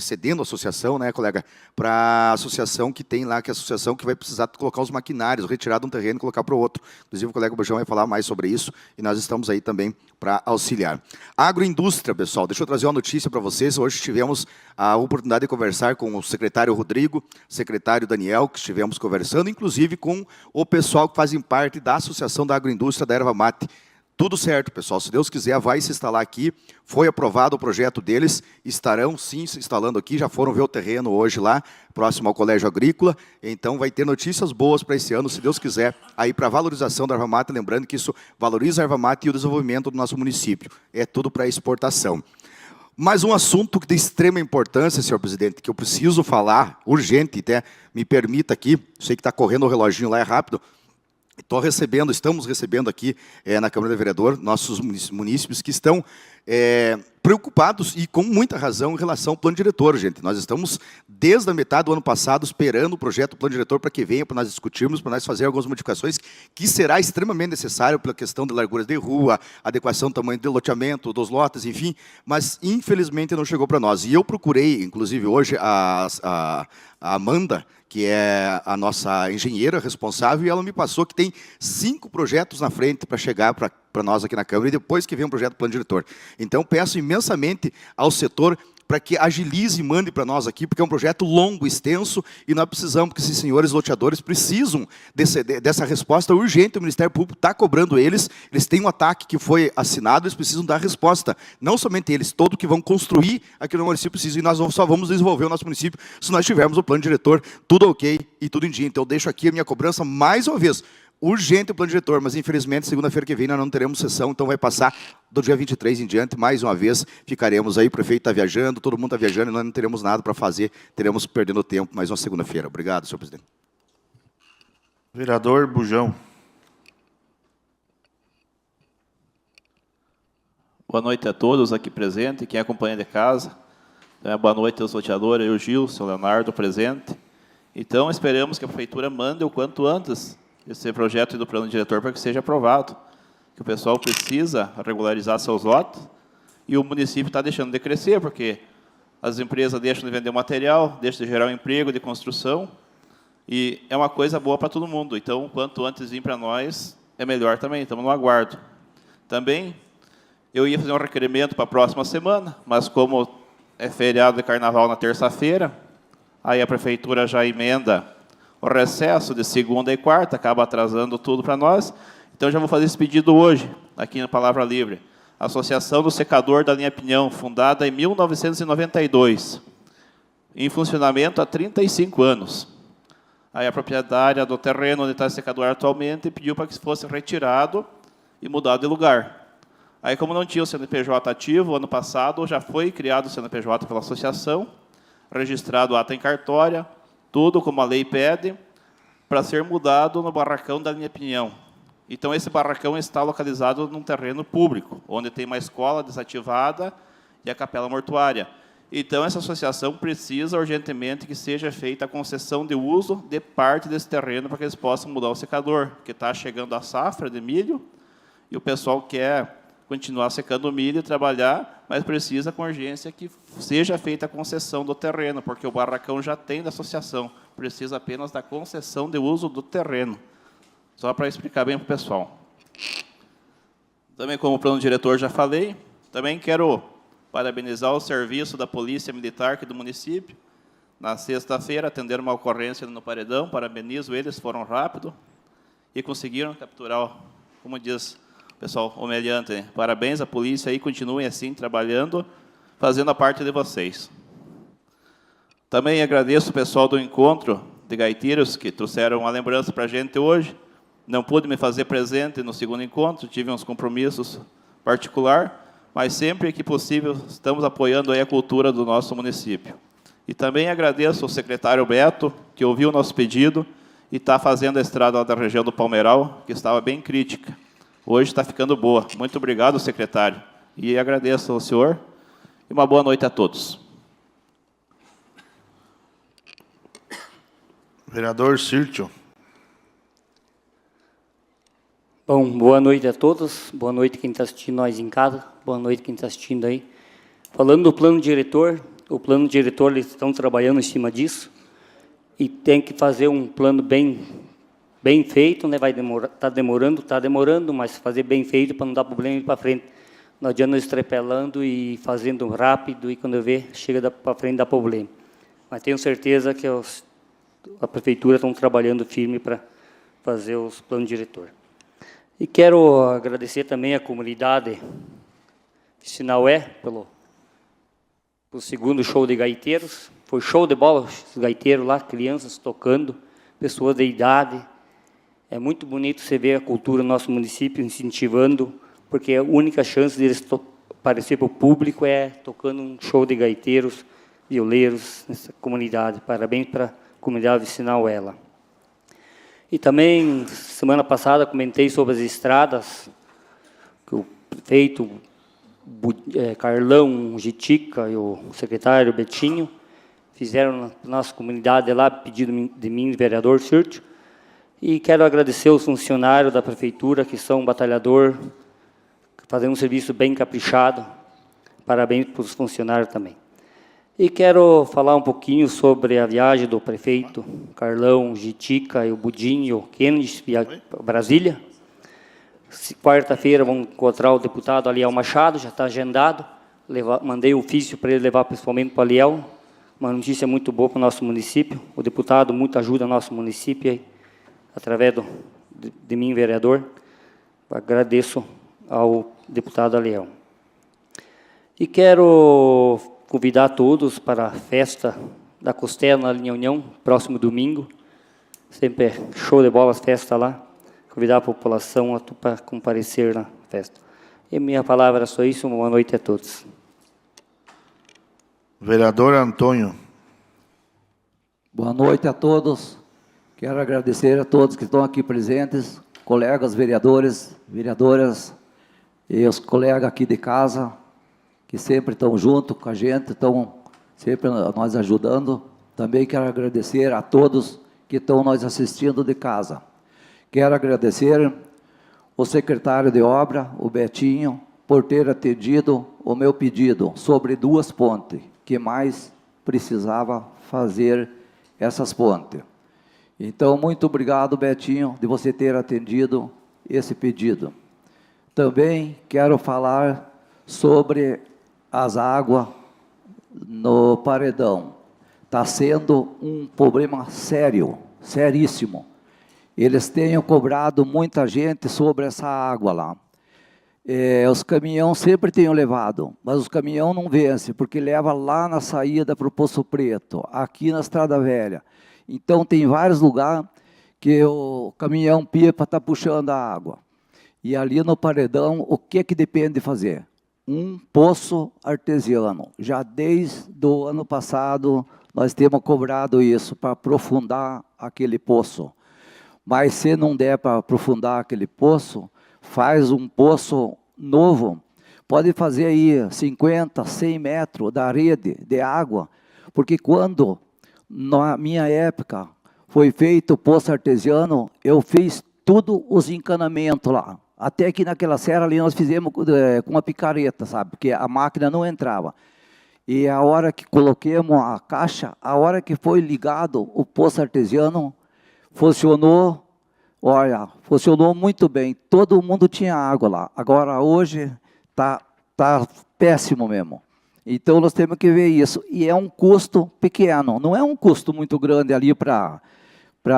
cedendo a associação, né, colega, para a associação que tem lá, que é a associação que vai precisar colocar os maquinários, retirar de um terreno e colocar para o outro. Inclusive, o colega Bujão vai falar mais sobre isso, e nós estamos aí também para auxiliar. Agroindústria, pessoal, deixa eu trazer uma notícia para vocês. Hoje tivemos a oportunidade de conversar com o secretário Rodrigo, secretário Daniel, que estivemos conversando, inclusive com o pessoal que fazem parte da Associação da Agroindústria da Erva Mate. Tudo certo, pessoal. Se Deus quiser, vai se instalar aqui. Foi aprovado o projeto deles. Estarão, sim, se instalando aqui. Já foram ver o terreno hoje lá, próximo ao Colégio Agrícola. Então, vai ter notícias boas para esse ano, se Deus quiser, aí para a valorização da erva mate. Lembrando que isso valoriza a erva mate e o desenvolvimento do nosso município. É tudo para exportação. Mas um assunto de extrema importância, senhor presidente, que eu preciso falar, urgente, até me permita aqui, sei que está correndo o reloginho lá, é rápido. Estamos recebendo aqui na Câmara de Vereador nossos munícipes que estão preocupados e com muita razão em relação ao plano diretor, gente. Nós estamos, desde a metade do ano passado, esperando o projeto do plano diretor para que venha, para nós discutirmos, para nós fazer algumas modificações, que será extremamente necessário pela questão de larguras de rua, adequação do tamanho do loteamento, dos lotes, enfim, mas infelizmente não chegou para nós. E eu procurei, inclusive hoje, a Amanda, que é a nossa engenheira responsável, e ela me passou que tem 5 projetos na frente para chegar para nós aqui na Câmara, e depois que vem um projeto do plano diretor. Então, peço imensamente ao setor para que agilize e mande para nós aqui, porque é um projeto longo, extenso, e nós precisamos, que esses senhores loteadores precisam dessa resposta urgente. O Ministério Público está cobrando eles têm um ataque que foi assinado, eles precisam dar resposta. Não somente eles, todos que vão construir aqui no município precisam, e nós só vamos desenvolver o nosso município se nós tivermos o plano diretor, tudo ok e tudo em dia. Então, eu deixo aqui a minha cobrança mais uma vez. Urgente o plano diretor, mas infelizmente segunda-feira que vem nós não teremos sessão, então vai passar do dia 23 em diante, mais uma vez ficaremos aí, o prefeito está viajando, todo mundo está viajando e nós não teremos nada para fazer, teremos perdendo tempo mais uma segunda-feira. Obrigado, senhor presidente. Vereador Bujão. Boa noite a todos aqui presentes, quem acompanha de casa. Boa noite aos loteadores, eu, Gil, seu Leonardo, presente. Então, esperamos que a prefeitura mande o quanto antes esse projeto do plano diretor para que seja aprovado, que o pessoal precisa regularizar seus lotes e o município está deixando de crescer, porque as empresas deixam de vender o material, deixam de gerar um emprego de construção, e é uma coisa boa para todo mundo. Então, quanto antes vir para nós, é melhor também, estamos no aguardo. Também, eu ia fazer um requerimento para a próxima semana, mas como é feriado de carnaval na terça-feira, aí a prefeitura já emenda o recesso de segunda e quarta, acaba atrasando tudo para nós. Então, já vou fazer esse pedido hoje, aqui na Palavra Livre. Associação do Secador da Linha Pinhão, fundada em 1992, em funcionamento há 35 anos. Aí a proprietária do terreno onde está o secador atualmente pediu para que fosse retirado e mudado de lugar. Aí, como não tinha o CNPJ ativo, ano passado já foi criado o CNPJ pela associação, registrado ata em cartória, tudo como a lei pede, para ser mudado no barracão da Linha Pinhão. Então, esse barracão está localizado num terreno público, onde tem uma escola desativada e a capela mortuária. Então, essa associação precisa urgentemente que seja feita a concessão de uso de parte desse terreno para que eles possam mudar o secador, porque está chegando a safra de milho e o pessoal quer continuar secando o milho e trabalhar, mas precisa com urgência que seja feita a concessão do terreno, porque o barracão já tem da associação, precisa apenas da concessão de uso do terreno. Só para explicar bem para o pessoal. Também, como plano diretor, já falei, também quero parabenizar o serviço da Polícia Militar aqui do município. Na sexta-feira, atenderam uma ocorrência no Paredão, parabenizo eles, foram rápido e conseguiram capturar, como diz o pessoal, o meliante, né? Parabéns à polícia aí, continuem assim, trabalhando, fazendo a parte de vocês. Também agradeço o pessoal do Encontro de Gaiteiros, que trouxeram uma lembrança para a gente hoje. Não pude me fazer presente no segundo encontro, tive uns compromissos particulares, mas sempre que possível estamos apoiando aí a cultura do nosso município. E também agradeço ao secretário Beto, que ouviu o nosso pedido e está fazendo a estrada da região do Palmeiral, que estava bem crítica. Hoje está ficando boa. Muito obrigado, secretário. E agradeço ao senhor. E uma boa noite a todos. Vereador Sírtio. Bom, boa noite a todos, boa noite quem está assistindo nós em casa, boa noite quem está assistindo aí. Falando do plano diretor, o plano diretor, eles estão trabalhando em cima disso, e tem que fazer um plano bem feito, né? Vai demorar, está demorando, mas fazer bem feito para não dar problema ir para frente. Não adianta nós estrepelando e fazendo rápido, e quando eu ver, chega para frente dá problema. Mas tenho certeza que a prefeitura estão trabalhando firme para fazer os planos diretor. E quero agradecer também à comunidade de Sinaué pelo segundo show de gaiteiros. Foi show de bola, os gaiteiros lá, crianças tocando, pessoas de idade. É muito bonito você ver a cultura do nosso município incentivando, porque a única chance de eles aparecer para o público é tocando um show de gaiteiros, violeiros nessa comunidade. Parabéns para a comunidade de Sinaué lá. E também, semana passada, comentei sobre as estradas, que o prefeito Carlão Gitica e o secretário Betinho fizeram na nossa comunidade lá, pedido de mim, vereador Sírtio. E quero agradecer aos funcionários da prefeitura, que são batalhador, fazendo um serviço bem caprichado. Parabéns para os funcionários também. E quero falar um pouquinho sobre a viagem do prefeito Carlão Gitica e o Budinho e o Kennedy para Brasília. Quarta-feira vamos encontrar o deputado Aliel Machado, já está agendado. Mandei o ofício para ele levar pessoalmente para o Aliel. Uma notícia muito boa para o nosso município. O deputado muito ajuda o nosso município, através de mim, vereador. Agradeço ao deputado Aliel. E quero convidar todos para a festa da Costela na Linha União, próximo domingo. Sempre é show de bola as festas lá. Convidar a população para comparecer na festa. E minha palavra é só isso. Uma boa noite a todos. Vereador Antônio. Boa noite a todos. Quero agradecer a todos que estão aqui presentes, colegas vereadores, vereadoras e os colegas aqui de casa, que sempre estão junto com a gente, estão sempre nós ajudando. Também quero agradecer a todos que estão nos assistindo de casa. Quero agradecer o secretário de obra, o Betinho, por ter atendido o meu pedido sobre 2 pontes, que mais precisava fazer essas pontes. Então, muito obrigado, Betinho, de você ter atendido esse pedido. Também quero falar sobre as águas no paredão. Está sendo um problema sério, seríssimo. Eles têm cobrado muita gente sobre essa água lá. Os caminhões sempre têm levado, mas os caminhões não vencem, porque leva lá na saída para o Poço Preto, aqui na Estrada Velha. Então, tem vários lugares que o caminhão-pipa está puxando a água. E ali no paredão, o que depende de fazer? Um poço artesiano. Já desde o ano passado, nós temos cobrado isso, para aprofundar aquele poço. Mas se não der para aprofundar aquele poço, faz um poço novo. Pode fazer aí 50, 100 metros da rede de água, porque quando, na minha época, foi feito o poço artesiano, eu fiz tudo os encanamentos lá. Até que naquela serra ali nós fizemos com uma picareta, sabe? Porque a máquina não entrava. E a hora que coloquemos a caixa, a hora que foi ligado o poço artesiano, funcionou, olha, funcionou muito bem. Todo mundo tinha água lá. Agora, hoje, tá péssimo mesmo. Então, nós temos que ver isso. E é um custo pequeno, não é um custo muito grande ali para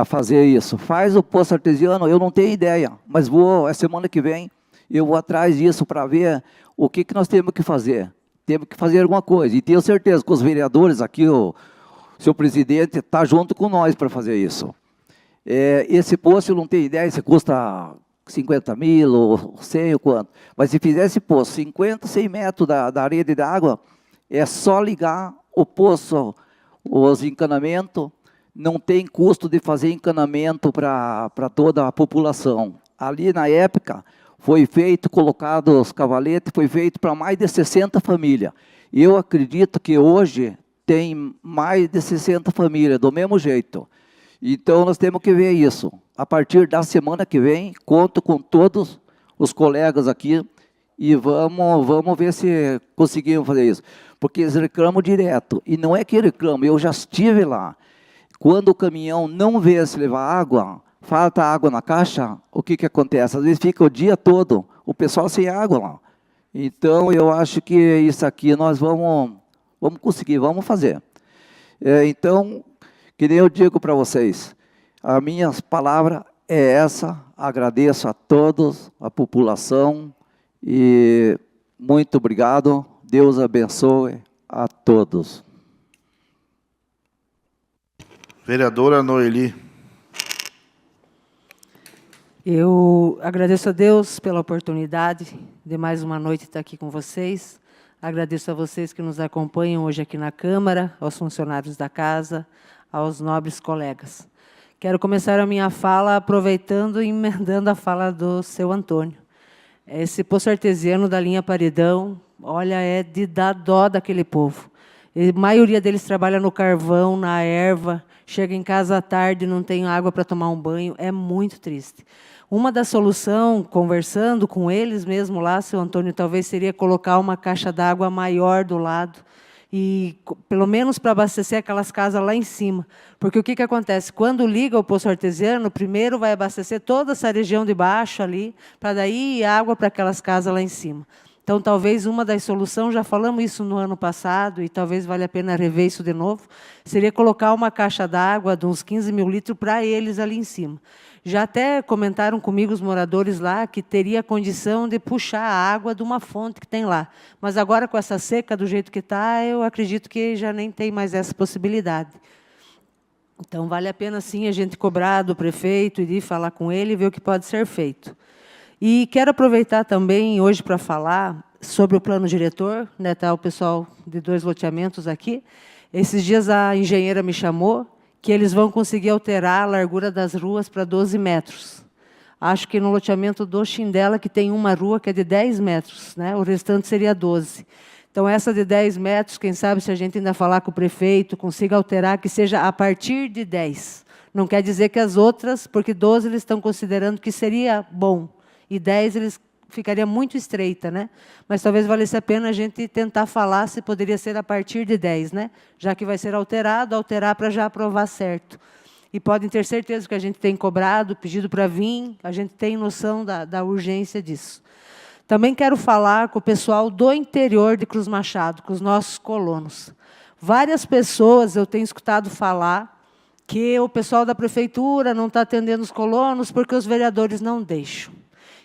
fazer isso. Faz o poço artesiano, eu não tenho ideia, mas semana que vem, eu vou atrás disso para ver o que nós temos que fazer. Temos que fazer alguma coisa. E tenho certeza que os vereadores aqui, o seu presidente, está junto com nós para fazer isso. Esse poço, eu não tenho ideia, se custa 50 mil ou 100 ou quanto. Mas se fizer esse poço, 50, 100 metros da rede de água, é só ligar o poço, os encanamentos, não tem custo de fazer encanamento para toda a população. Ali na época, foi feito, colocado os cavaletes, foi feito para mais de 60 famílias. Eu acredito que hoje tem mais de 60 famílias, do mesmo jeito. Então, nós temos que ver isso. A partir da semana que vem, conto com todos os colegas aqui e vamos ver se conseguimos fazer isso. Porque eles reclamam direto. E não é que reclamam, eu já estive lá. Quando o caminhão não vê se levar água, falta água na caixa, o que acontece? Às vezes fica o dia todo o pessoal sem água lá. Então, eu acho que isso aqui nós vamos conseguir, vamos fazer. Então, que nem eu digo para vocês, a minha palavra é essa, agradeço a todos, a população, e muito obrigado, Deus abençoe a todos. Vereadora Noeli. Eu agradeço a Deus pela oportunidade de mais uma noite estar aqui com vocês. Agradeço a vocês que nos acompanham hoje aqui na Câmara, aos funcionários da casa, aos nobres colegas. Quero começar a minha fala aproveitando e emendando a fala do seu Antônio. Esse poço artesiano da linha Paredão, olha, é de dar dó daquele povo. A maioria deles trabalha no carvão, na erva, chega em casa à tarde e não tem água para tomar um banho, é muito triste. Uma das soluções, conversando com eles mesmo lá, seu Antônio, talvez seria colocar uma caixa d'água maior do lado, e pelo menos para abastecer aquelas casas lá em cima. Porque o que acontece? Quando liga o poço artesiano, primeiro vai abastecer toda essa região de baixo ali, para daí ir água para aquelas casas lá em cima. Então, talvez uma das soluções, já falamos isso no ano passado, e talvez valha a pena rever isso de novo, seria colocar uma caixa d'água de uns 15 mil litros para eles ali em cima. Já até comentaram comigo os moradores lá que teria condição de puxar a água de uma fonte que tem lá. Mas agora, com essa seca do jeito que está, eu acredito que já nem tem mais essa possibilidade. Então, vale a pena, sim, a gente cobrar do prefeito e ir falar com ele e ver o que pode ser feito. E quero aproveitar também hoje para falar sobre o plano diretor, né, está o pessoal de 2 loteamentos aqui. Esses dias a engenheira me chamou, que eles vão conseguir alterar a largura das ruas para 12 metros. Acho que no loteamento do Xindela, que tem uma rua que é de 10 metros, né? O restante seria 12. Então, essa de 10 metros, quem sabe, se a gente ainda falar com o prefeito, consiga alterar, que seja a partir de 10. Não quer dizer que as outras, porque 12 eles estão considerando que seria bom, e 10 eles ficaria muito estreita, né? Mas talvez valesse a pena a gente tentar falar se poderia ser a partir de 10, né? Já que vai ser alterado, alterar para já aprovar certo. E podem ter certeza que a gente tem cobrado, pedido para vir, a gente tem noção da urgência disso. Também quero falar com o pessoal do interior de Cruz Machado, com os nossos colonos. Várias pessoas eu tenho escutado falar que o pessoal da prefeitura não está atendendo os colonos porque os vereadores não deixam.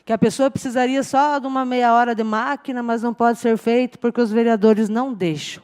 Que a pessoa precisaria só de uma meia hora de máquina, mas não pode ser feito porque os vereadores não deixam.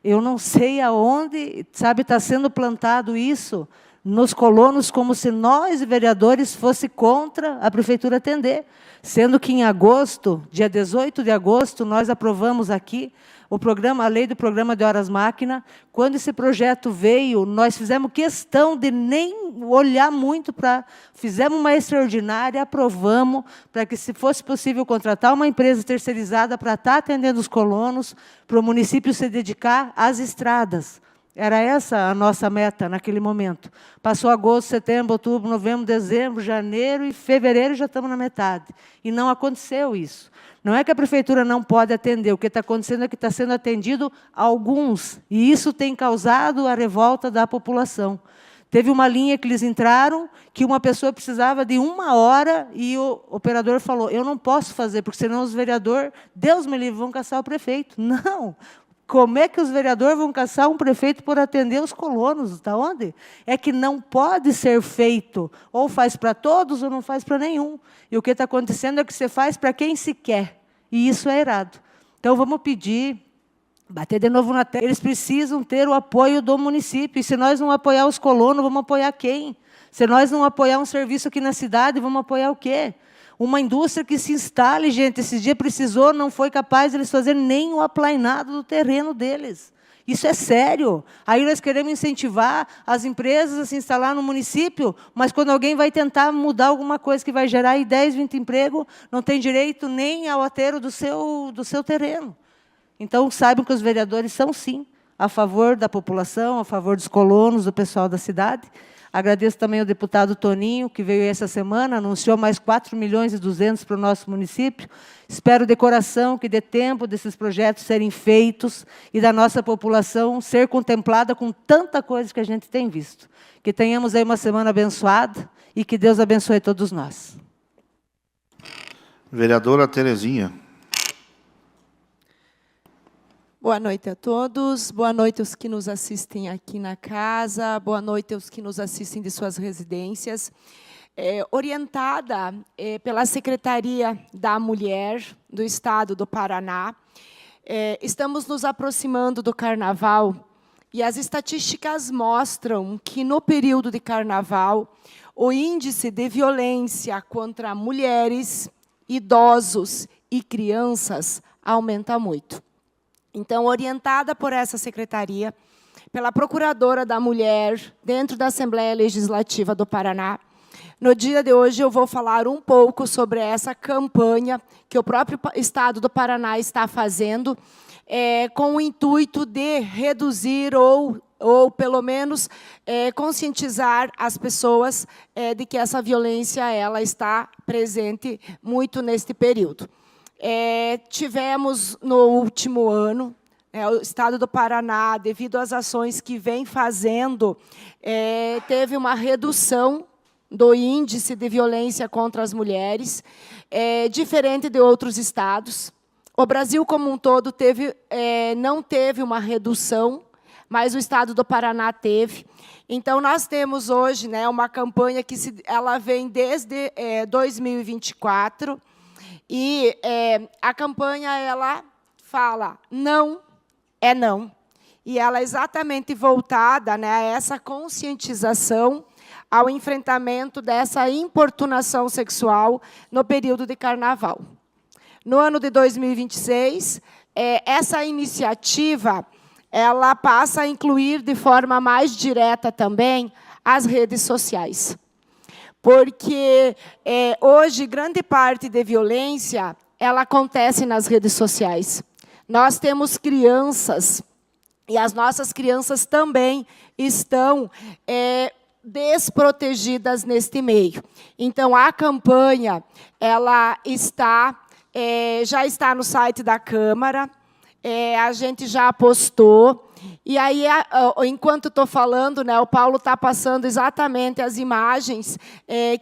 Eu não sei aonde, sabe, está sendo plantado isso nos colonos, como se nós, vereadores, fosse contra a prefeitura atender. Sendo que em agosto, dia 18 de agosto, nós aprovamos aqui o programa, a lei do programa de horas máquina. Quando esse projeto veio, nós fizemos questão de nem olhar muito para... Fizemos uma extraordinária, aprovamos, para que, se fosse possível, contratar uma empresa terceirizada para estar atendendo os colonos, para o município se dedicar às estradas. Era essa a nossa meta naquele momento. Passou agosto, setembro, outubro, novembro, dezembro, janeiro e fevereiro, já estamos na metade. E não aconteceu isso. Não é que a prefeitura não pode atender, o que está acontecendo é que está sendo atendido alguns, e isso tem causado a revolta da população. Teve uma linha que eles entraram, que uma pessoa precisava de 1 hora, e o operador falou, eu não posso fazer, porque senão os vereadores, Deus me livre, vão caçar o prefeito. Não! Como é que os vereadores vão caçar um prefeito por atender os colonos? Está onde? É que não pode ser feito. Ou faz para todos, ou não faz para nenhum. E o que está acontecendo é que você faz para quem se quer. E isso é errado. Então, vamos pedir, bater de novo na tecla. Eles precisam ter o apoio do município. E se nós não apoiar os colonos, vamos apoiar quem? Se nós não apoiar um serviço aqui na cidade, vamos apoiar o quê? Uma indústria que se instale, gente, esses dias precisou, não foi capaz de eles fazerem nem o aplainado do terreno deles. Isso é sério. Aí nós queremos incentivar as empresas a se instalar no município, mas quando alguém vai tentar mudar alguma coisa que vai gerar aí 10, 20 empregos, não tem direito nem ao aterro do seu terreno. Então, saibam que os vereadores são, sim, a favor da população, a favor dos colonos, do pessoal da cidade. Agradeço também ao deputado Toninho, que veio essa semana, anunciou mais 4.200.000 para o nosso município. Espero de coração que dê tempo desses projetos serem feitos e da nossa população ser contemplada com tanta coisa que a gente tem visto. Que tenhamos aí uma semana abençoada e que Deus abençoe todos nós. Vereadora Terezinha. Boa noite a todos, boa noite aos que nos assistem aqui na casa, boa noite aos que nos assistem de suas residências. Orientada pela Secretaria da Mulher do Estado do Paraná, estamos nos aproximando do Carnaval e as estatísticas mostram que, no período de Carnaval, o índice de violência contra mulheres, idosos e crianças aumenta muito. Então, orientada por essa secretaria, pela Procuradora da Mulher, dentro da Assembleia Legislativa do Paraná, no dia de hoje eu vou falar um pouco sobre essa campanha que o próprio Estado do Paraná está fazendo, com o intuito de reduzir ou pelo menos, conscientizar as pessoas de que essa violência ela está presente muito neste período. Tivemos, no último ano, o Estado do Paraná, devido às ações que vem fazendo, teve uma redução do índice de violência contra as mulheres, diferente de outros estados. O Brasil, como um todo, não teve uma redução, mas o Estado do Paraná teve. Então, nós temos hoje, uma campanha que ela vem desde 2024, e a campanha ela fala não é não. E ela é exatamente voltada a essa conscientização, ao enfrentamento dessa importunação sexual no período de Carnaval. No ano de 2026, essa iniciativa ela passa a incluir de forma mais direta também as redes sociais. Porque hoje grande parte de violência ela acontece nas redes sociais. Nós temos crianças, e as nossas crianças também estão desprotegidas neste meio. Então, a campanha ela está já está no site da Câmara, a gente já postou. E aí, enquanto estou falando, né, o Paulo está passando exatamente as imagens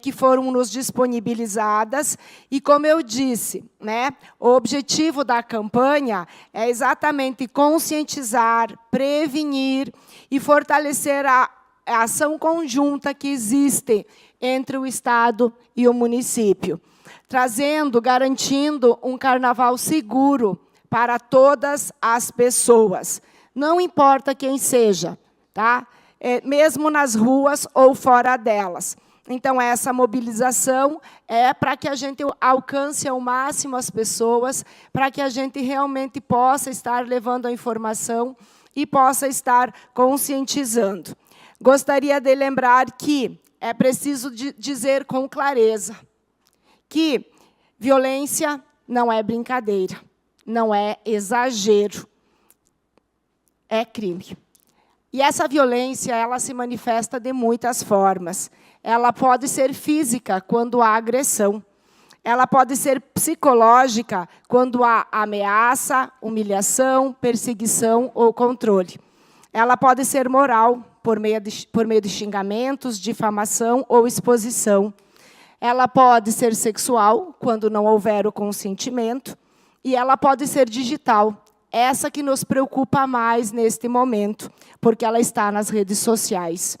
que foram nos disponibilizadas. E, como eu disse, né, o objetivo da campanha é exatamente conscientizar, prevenir e fortalecer a ação conjunta que existe entre o Estado e o município, garantindo um carnaval seguro para todas as pessoas. Não importa quem seja, tá? Mesmo nas ruas ou fora delas. Então, essa mobilização é para que a gente alcance ao máximo as pessoas, para que a gente realmente possa estar levando a informação e possa estar conscientizando. Gostaria de lembrar que é preciso dizer com clareza que violência não é brincadeira, não é exagero, é crime. E essa violência, ela se manifesta de muitas formas. Ela pode ser física, quando há agressão. Ela pode ser psicológica, quando há ameaça, humilhação, perseguição ou controle. Ela pode ser moral, por meio de xingamentos, difamação ou exposição. Ela pode ser sexual, quando não houver o consentimento. E ela pode ser digital. Essa que nos preocupa mais neste momento, porque ela está nas redes sociais.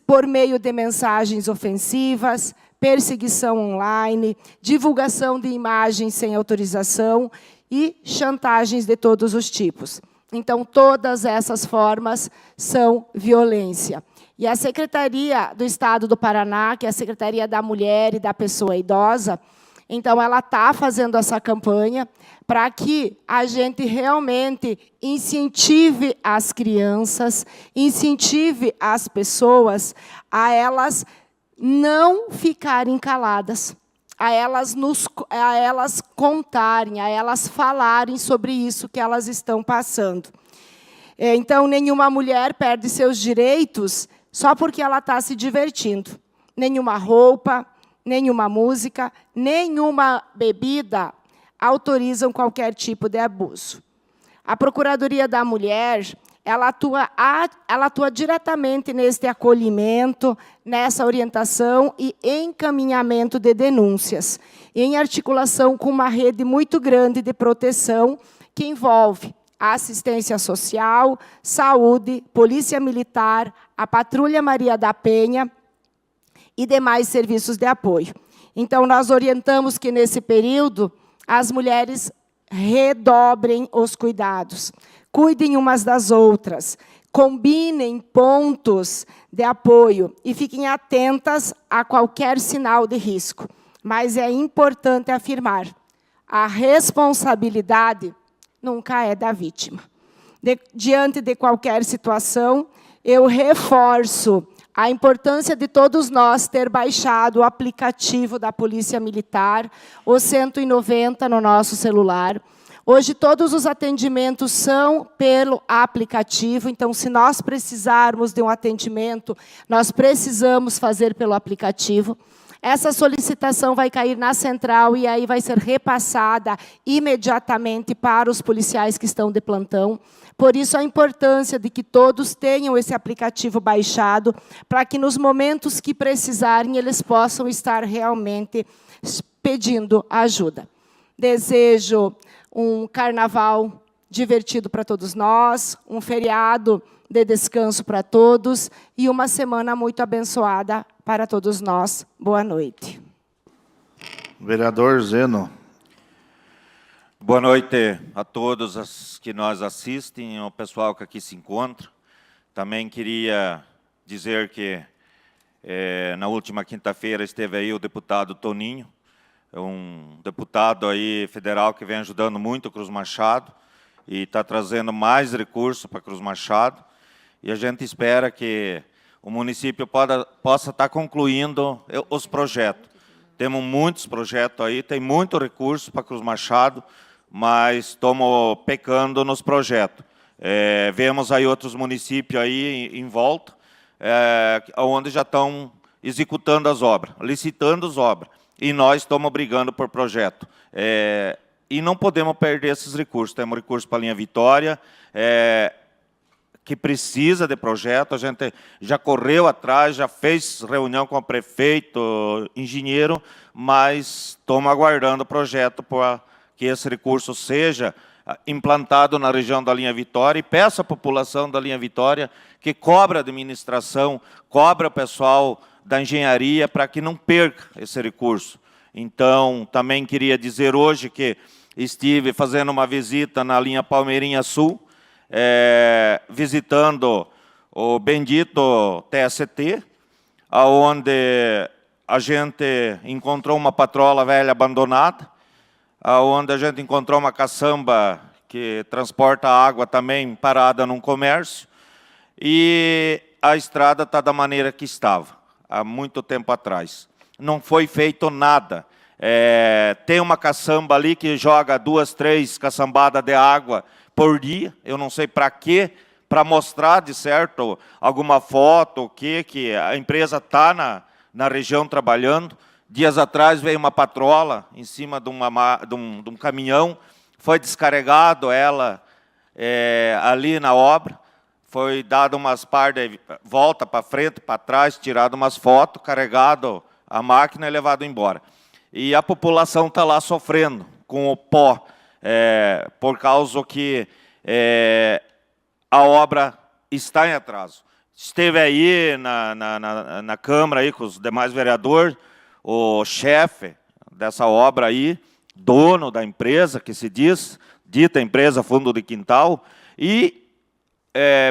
Por meio de mensagens ofensivas, perseguição online, divulgação de imagens sem autorização e chantagens de todos os tipos. Então, todas essas formas são violência. E a Secretaria do Estado do Paraná, que é a Secretaria da Mulher e da Pessoa Idosa, então, ela está fazendo essa campanha para que a gente realmente incentive as crianças, incentive as pessoas a elas não ficarem caladas, a elas contarem, a elas falarem sobre isso que elas estão passando. Então, nenhuma mulher perde seus direitos só porque ela está se divertindo. Nenhuma roupa, nenhuma música, nenhuma bebida autorizam qualquer tipo de abuso. A Procuradoria da Mulher, ela atua diretamente neste acolhimento, nessa orientação e encaminhamento de denúncias, em articulação com uma rede muito grande de proteção que envolve a assistência social, saúde, polícia militar, a Patrulha Maria da Penha, e demais serviços de apoio. Então, nós orientamos que, nesse período, as mulheres redobrem os cuidados, cuidem umas das outras, combinem pontos de apoio e fiquem atentas a qualquer sinal de risco. Mas é importante afirmar, a responsabilidade nunca é da vítima. Diante de qualquer situação, eu reforço a importância de todos nós ter baixado o aplicativo da Polícia Militar, o 190 no nosso celular. Hoje, todos os atendimentos são pelo aplicativo, então, se nós precisarmos de um atendimento, nós precisamos fazer pelo aplicativo. Essa solicitação vai cair na central e aí vai ser repassada imediatamente para os policiais que estão de plantão. Por isso, a importância de que todos tenham esse aplicativo baixado, para que, nos momentos que precisarem, eles possam estar realmente pedindo ajuda. Desejo um carnaval divertido para todos nós, um feriado de descanso para todos e uma semana muito abençoada para todos nós. Boa noite. Vereador Zeno. Boa noite a todos os que nos assistem, ao pessoal que aqui se encontra. Também queria dizer que na última quinta-feira esteve aí o deputado Toninho, um deputado aí federal que vem ajudando muito o Cruz Machado e está trazendo mais recursos para Cruz Machado. E a gente espera que o município possa estar concluindo os projetos. Temos muitos projetos aí, tem muito recurso para Cruz Machado, mas estamos pecando nos projetos. Vemos aí outros municípios aí em volta, onde já estão executando as obras, licitando as obras. e nós estamos brigando por projeto. E não podemos perder esses recursos. Temos recursos para a linha Vitória, que precisa de projeto. A gente já correu atrás, já fez reunião com o prefeito, engenheiro, mas estamos aguardando o projeto para que esse recurso seja implantado na região da linha Vitória, e peço à população da linha Vitória que cobre a administração, cobre o pessoal da engenharia para que não perca esse recurso. Então, também queria dizer hoje que estive fazendo uma visita na linha Palmeirinha Sul, visitando o bendito TST, onde a gente encontrou uma patrola velha abandonada, onde a gente encontrou uma caçamba que transporta água também parada num comércio, e a estrada está da maneira que estava, há muito tempo atrás. Não foi feito nada. Tem uma caçamba ali que joga 2, 3 caçambadas de água por dia, eu não sei para quê, para mostrar, de certo, alguma foto, que a empresa está na região trabalhando. Dias atrás veio uma patrola em cima de um caminhão, foi descarregado ela ali na obra, foi dado umas par de volta para frente, para trás, tirado umas fotos, carregado a máquina e levado embora. E a população está lá sofrendo com o pó, por causa que a obra está em atraso. Esteve aí na Câmara aí, com os demais vereadores, o chefe dessa obra aí, dono da empresa, que se diz, dita empresa Fundo de Quintal, e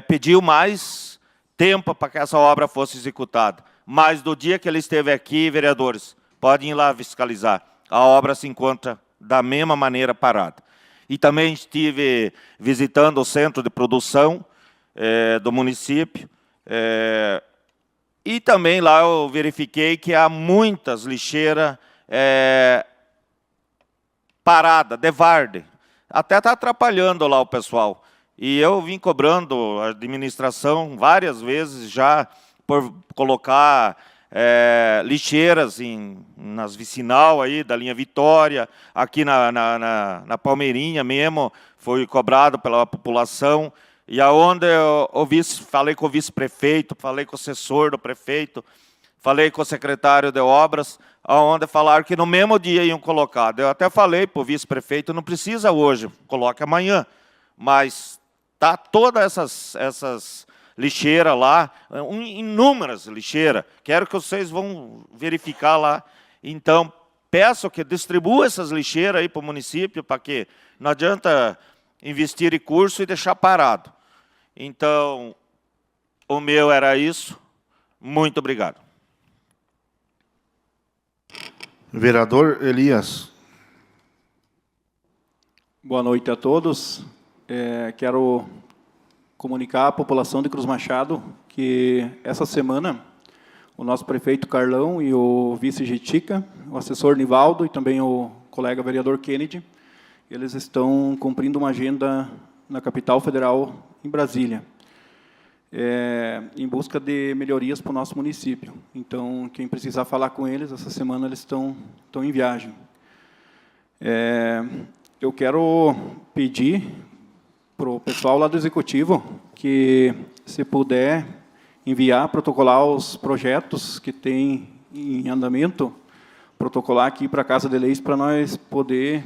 pediu mais tempo para que essa obra fosse executada. Mas do dia que ele esteve aqui, vereadores, podem ir lá fiscalizar, a obra se encontra da mesma maneira parada. E também estive visitando o centro de produção do município, e também lá eu verifiquei que há muitas lixeiras paradas, de varde. Até está atrapalhando lá o pessoal. E eu vim cobrando a administração várias vezes já por colocar lixeiras nas vicinal aí da linha Vitória, aqui na Palmeirinha mesmo, foi cobrado pela população. E aonde eu falei com o vice-prefeito, falei com o assessor do prefeito, falei com o secretário de obras, aonde falaram que no mesmo dia iam colocar. Eu até falei para o vice-prefeito, não precisa hoje, coloque amanhã. Mas tá todas essas lixeiras lá, inúmeras lixeiras. Quero que vocês vão verificar lá. Então, peço que distribua essas lixeiras aí para o município, para que não adianta investir recurso e deixar parado. Então, o meu era isso. Muito obrigado. Vereador Elias. Boa noite a todos. Quero comunicar à população de Cruz Machado que essa semana o nosso prefeito Carlão e o vice Gitica, o assessor Nivaldo e também o colega vereador Kennedy, eles estão cumprindo uma agenda na capital federal, em Brasília, em busca de melhorias para o nosso município. Então, quem precisar falar com eles, essa semana eles estão em viagem. Eu quero pedir para o pessoal lá do Executivo que, se puder, enviar, protocolar os projetos que tem em andamento, protocolar aqui para a Casa de Leis, para nós poder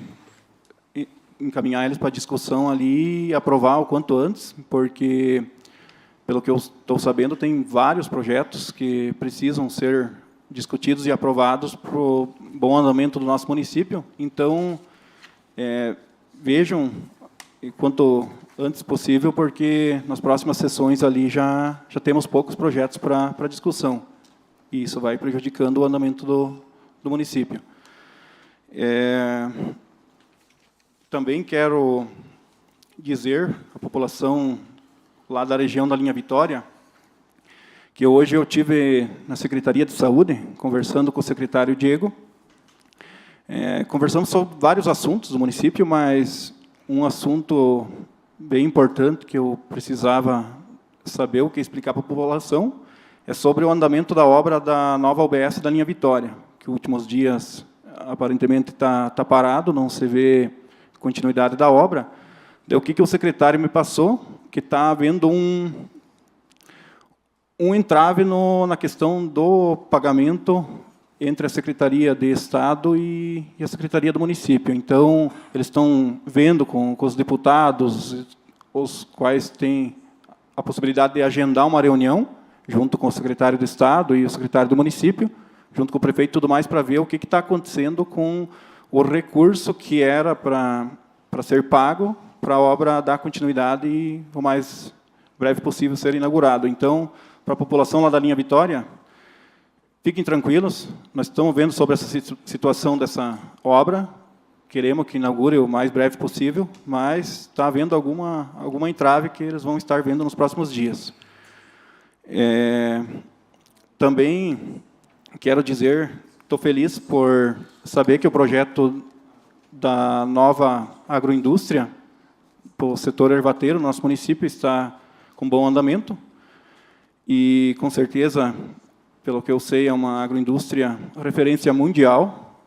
encaminhar eles para discussão ali e aprovar o quanto antes, porque, pelo que eu estou sabendo, tem vários projetos que precisam ser discutidos e aprovados para o bom andamento do nosso município. Então, vejam quanto antes possível, porque nas próximas sessões ali já temos poucos projetos para discussão, e isso vai prejudicando o andamento do município. Também quero dizer à população lá da região da linha Vitória que hoje eu tive na Secretaria de Saúde, conversando com o secretário Diego. Conversamos sobre vários assuntos do município, mas um assunto bem importante que eu precisava saber o que explicar para a população é sobre o andamento da obra da nova UBS da linha Vitória, que últimos dias aparentemente está parado, não se vê continuidade da obra. O que o secretário me passou, que está havendo um entrave na questão do pagamento entre a Secretaria de Estado e a Secretaria do Município. Então, eles estão vendo com os deputados, os quais têm a possibilidade de agendar uma reunião, junto com o secretário do Estado e o secretário do Município, junto com o prefeito e tudo mais, para ver o que está acontecendo com o recurso que era para ser pago, para a obra dar continuidade e, o mais breve possível, ser inaugurado. Então, para a população lá da linha Vitória, fiquem tranquilos, nós estamos vendo sobre essa situação dessa obra, queremos que inaugure o mais breve possível, mas está havendo alguma entrave que eles vão estar vendo nos próximos dias. Também quero dizer, estou feliz por saber que o projeto da nova agroindústria para o setor ervateiro no nosso município está com bom andamento e, com certeza, pelo que eu sei, é uma agroindústria referência mundial,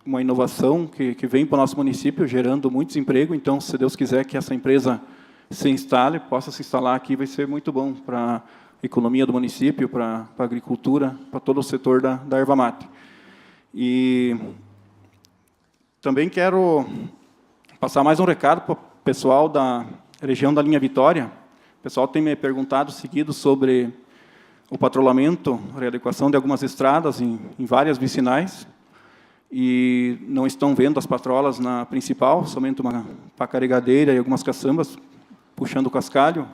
uma inovação que vem para o nosso município, gerando muitos empregos. Então, se Deus quiser que essa empresa se instale, possa se instalar aqui, vai ser muito bom para a economia do município, para a agricultura, para todo o setor da erva mate. E também quero passar mais um recado para o pessoal da região da linha Vitória. O pessoal tem me perguntado seguido sobre o patrulhamento, a readequação de algumas estradas em várias vicinais, e não estão vendo as patrolas na principal, somente uma pacaregadeira e algumas caçambas puxando o cascalho.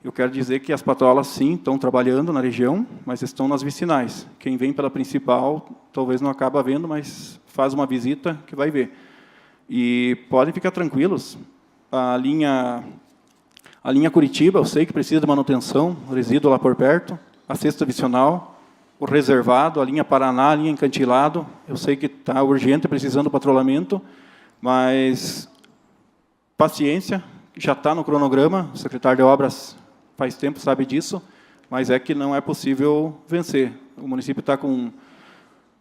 Eu quero dizer que as patrolas, sim, estão trabalhando na região, mas estão nas vicinais. Quem vem pela principal, talvez não acaba vendo, mas faz uma visita que vai ver. E podem ficar tranquilos, a linha Curitiba, eu sei que precisa de manutenção, resíduo lá por perto, a cesta vicinal, o reservado, a linha Paraná, a linha Encantilado, eu sei que está urgente, precisando do patrulhamento, mas paciência, já está no cronograma, o secretário de Obras faz tempo sabe disso, mas é que não é possível vencer. O município está com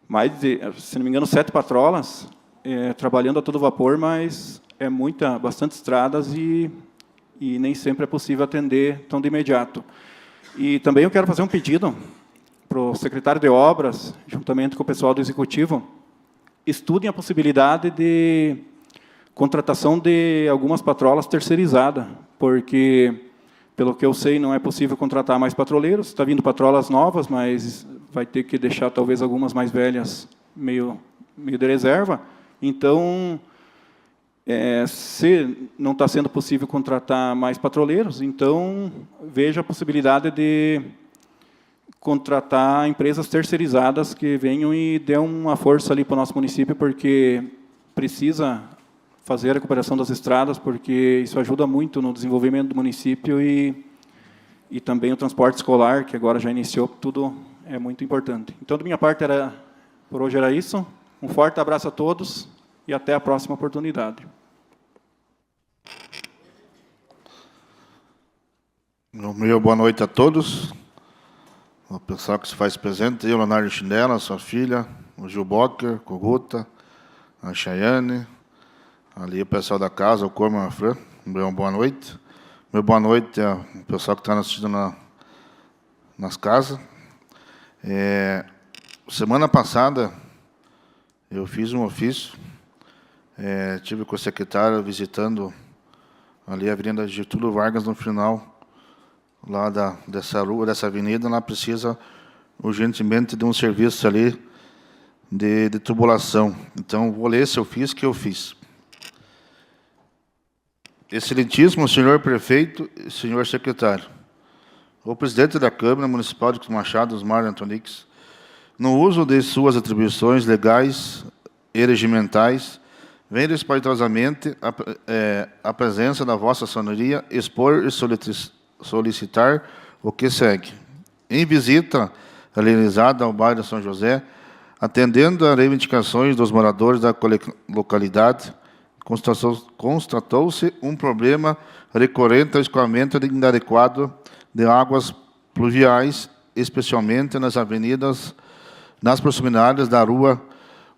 mais de, se não me engano, 7 patrolas, trabalhando a todo vapor, mas é bastante estradas e nem sempre é possível atender tão de imediato. E também eu quero fazer um pedido para o secretário de Obras, juntamente com o pessoal do Executivo, estudem a possibilidade de contratação de algumas patrolas terceirizadas, porque, pelo que eu sei, não é possível contratar mais patroleiros, está vindo patrolas novas, mas vai ter que deixar talvez algumas mais velhas meio de reserva. Então, se não está sendo possível contratar mais patroleiros, então veja a possibilidade de contratar empresas terceirizadas que venham e dêem uma força ali para o nosso município, porque precisa fazer a recuperação das estradas, porque isso ajuda muito no desenvolvimento do município e também o transporte escolar, que agora já iniciou, tudo é muito importante. Então, da minha parte, por hoje era isso. Um forte abraço a todos e até a próxima oportunidade. Meu boa noite a todos. O pessoal que se faz presente, eu, Leonardo Chinela, sua filha, o Gil Bocker, Coguta, a Chayane, ali o pessoal da casa, o Cormo e a Fran. Meu boa noite. Meu boa noite ao pessoal que está assistindo nas casas. Semana passada, eu fiz um ofício, tive com o secretário visitando ali a Avenida Getúlio Vargas, no final lá dessa rua, dessa avenida. Ela precisa urgentemente de um serviço ali de tubulação. Então, vou ler esse ofício que eu fiz. Excelentíssimo senhor prefeito e senhor secretário, o presidente da Câmara Municipal de Cruz Machado, Osmar Antonix, no uso de suas atribuições legais e regimentais, vem respeitosamente a presença da vossa senhoria expor e solicitar o que segue. Em visita realizada ao bairro São José, atendendo às reivindicações dos moradores da localidade, constatou-se um problema recorrente ao escoamento inadequado de águas pluviais, especialmente nas avenidas nas proximidades da Rua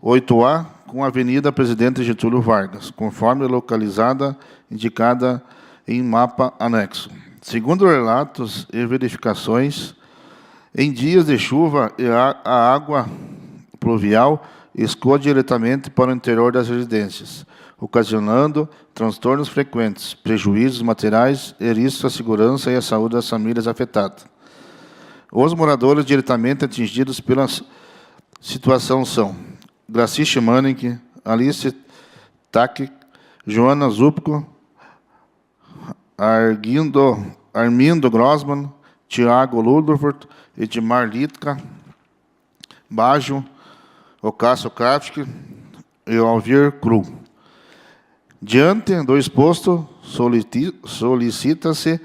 8A com a Avenida Presidente Getúlio Vargas, conforme localizada indicada em mapa anexo. Segundo relatos e verificações, em dias de chuva, a água pluvial escoa diretamente para o interior das residências, ocasionando transtornos frequentes, prejuízos materiais e riscos à segurança e à saúde das famílias afetadas. Os moradores diretamente atingidos pela situação são Graciche Manning, Alice Taque, Joana Zupco, Armindo Grossman, Tiago Ludovort, Edmar Litka, Bajo, Ocasio Kravchik e Alvir Cru. Diante do exposto, solicita-se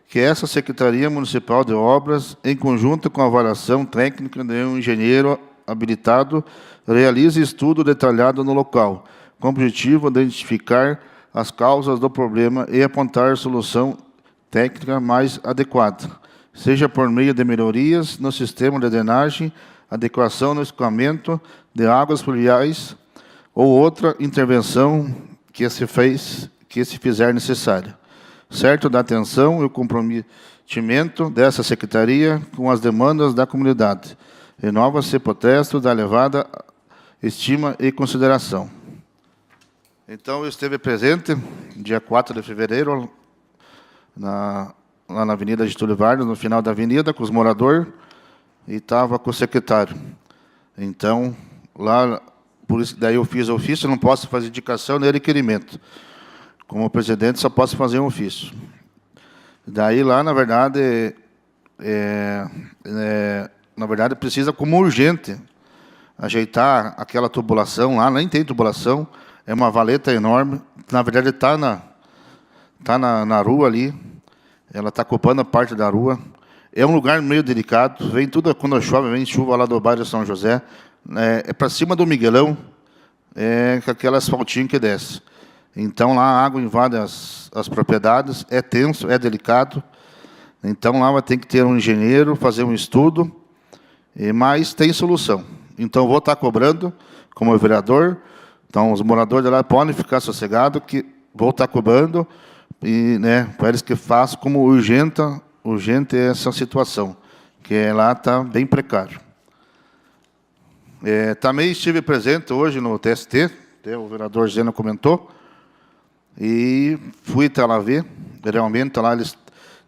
que essa Secretaria Municipal de Obras, em conjunto com a avaliação técnica de um engenheiro habilitado, realize estudo detalhado no local, com o objetivo de identificar as causas do problema e apontar solução técnica mais adequada, seja por meio de melhorias no sistema de drenagem, adequação no escoamento de águas pluviais ou outra intervenção que se fizer necessária, certo da atenção e o comprometimento dessa secretaria com as demandas da comunidade. Renova-se protesto da elevada estima e consideração. Então, eu esteve presente, dia 4 de fevereiro, lá na Avenida Getúlio Vargas, no final da avenida, com os moradores, e estava com o secretário. Então, lá, por isso, daí eu fiz ofício, não posso fazer indicação nem requerimento. Como presidente, só posso fazer um ofício. Daí, lá, na verdade, precisa, como urgente, ajeitar aquela tubulação lá, nem tem tubulação, é uma valeta enorme, na verdade está na rua ali, ela está ocupando a parte da rua, é um lugar meio delicado, vem tudo, quando chove, vem chuva lá do bairro São José, é para cima do Miguelão, com aquela asfaltinho que desce. Então, lá a água invade as propriedades, é tenso, é delicado, então lá vai ter que ter um engenheiro, fazer um estudo, mas tem solução. Então, vou estar cobrando, como vereador. Então, os moradores de lá podem ficar sossegados, que vou estar cobrando, e, para eles que façam como urgente essa situação, que lá está bem precário. Também estive presente hoje no TST, o vereador Zena comentou, e fui até lá ver, realmente lá eles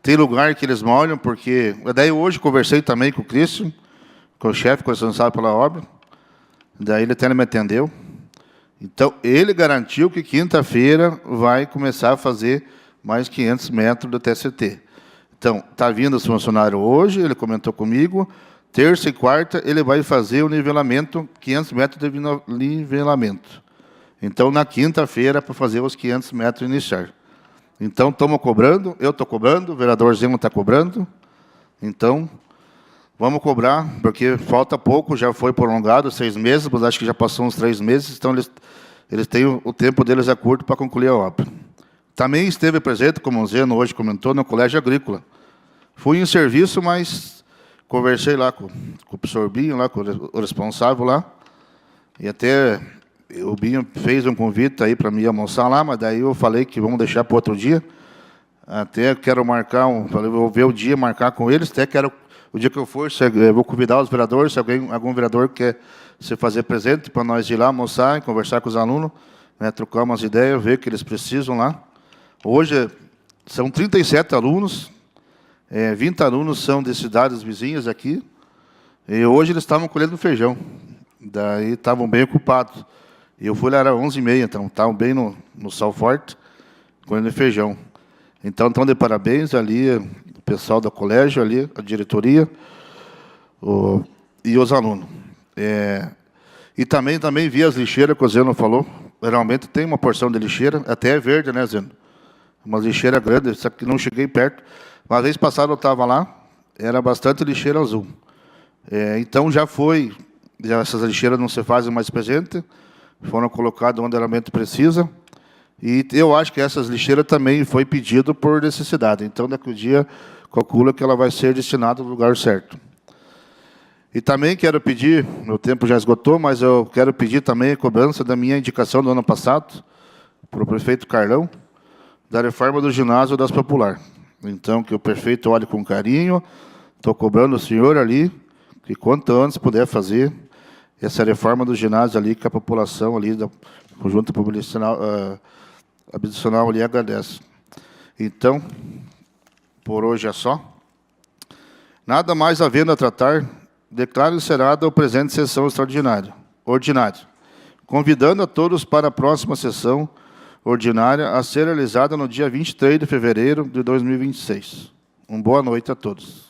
tem lugar que eles molham, porque... Daí hoje conversei também com o Cristian, com o chefe, responsável pela obra, daí ele até me atendeu. Então, ele garantiu que quinta-feira vai começar a fazer mais 500 metros do TST. Então, está vindo os funcionários hoje, ele comentou comigo, terça e quarta ele vai fazer o nivelamento, 500 metros de nivelamento. Então, na quinta-feira, para fazer os 500 metros iniciais. Então, estamos cobrando, eu estou cobrando, o vereador Zema está cobrando. Então, vamos cobrar, porque falta pouco, já foi prolongado 6 meses, mas acho que já passou uns 3 meses, então eles têm o tempo deles é curto para concluir a obra. Também esteve presente, como o Zeno hoje comentou, no Colégio Agrícola. Fui em serviço, mas conversei lá com o professor Binho, lá, com o responsável lá, e até o Binho fez um convite aí para me almoçar lá, mas daí eu falei que vamos deixar para outro dia. Até quero marcar, falei, vou ver o dia, marcar com eles, até quero... O dia que eu for, eu vou convidar os vereadores, se algum vereador quer se fazer presente, para nós ir lá almoçar e conversar com os alunos, trocar umas ideias, ver o que eles precisam lá. Hoje, são 37 alunos, 20 alunos são de cidades vizinhas aqui, e hoje eles estavam colhendo feijão, daí estavam bem ocupados. Eu fui lá, era 11h30, então estavam bem no sol forte, colhendo feijão. Então, estão de parabéns ali, o pessoal do colégio ali, a diretoria e os alunos. E também vi as lixeiras que o Zeno falou. Realmente tem uma porção de lixeira, até é verde, né, Zeno? Uma lixeira grande, só que não cheguei perto. Uma vez passada eu estava lá, era bastante lixeira azul. Então já essas lixeiras não se fazem mais presente, foram colocadas onde realmente precisa. E eu acho que essas lixeiras também foi pedido por necessidade. Então, daqui a dia, calcula que ela vai ser destinada ao lugar certo. E também quero pedir, meu tempo já esgotou, mas eu quero pedir também a cobrança da minha indicação do ano passado, para o prefeito Carlão, da reforma do ginásio das Popular. Então, que o prefeito olhe com carinho, estou cobrando o senhor ali, que quanto antes puder fazer essa reforma do ginásio ali, que a população ali da conjunto habitacional ali agradece. Então, por hoje é só. Nada mais havendo a tratar, declaro encerrada a presente sessão extraordinária, convidando a todos para a próxima sessão ordinária a ser realizada no dia 23 de fevereiro de 2026. Boa noite a todos.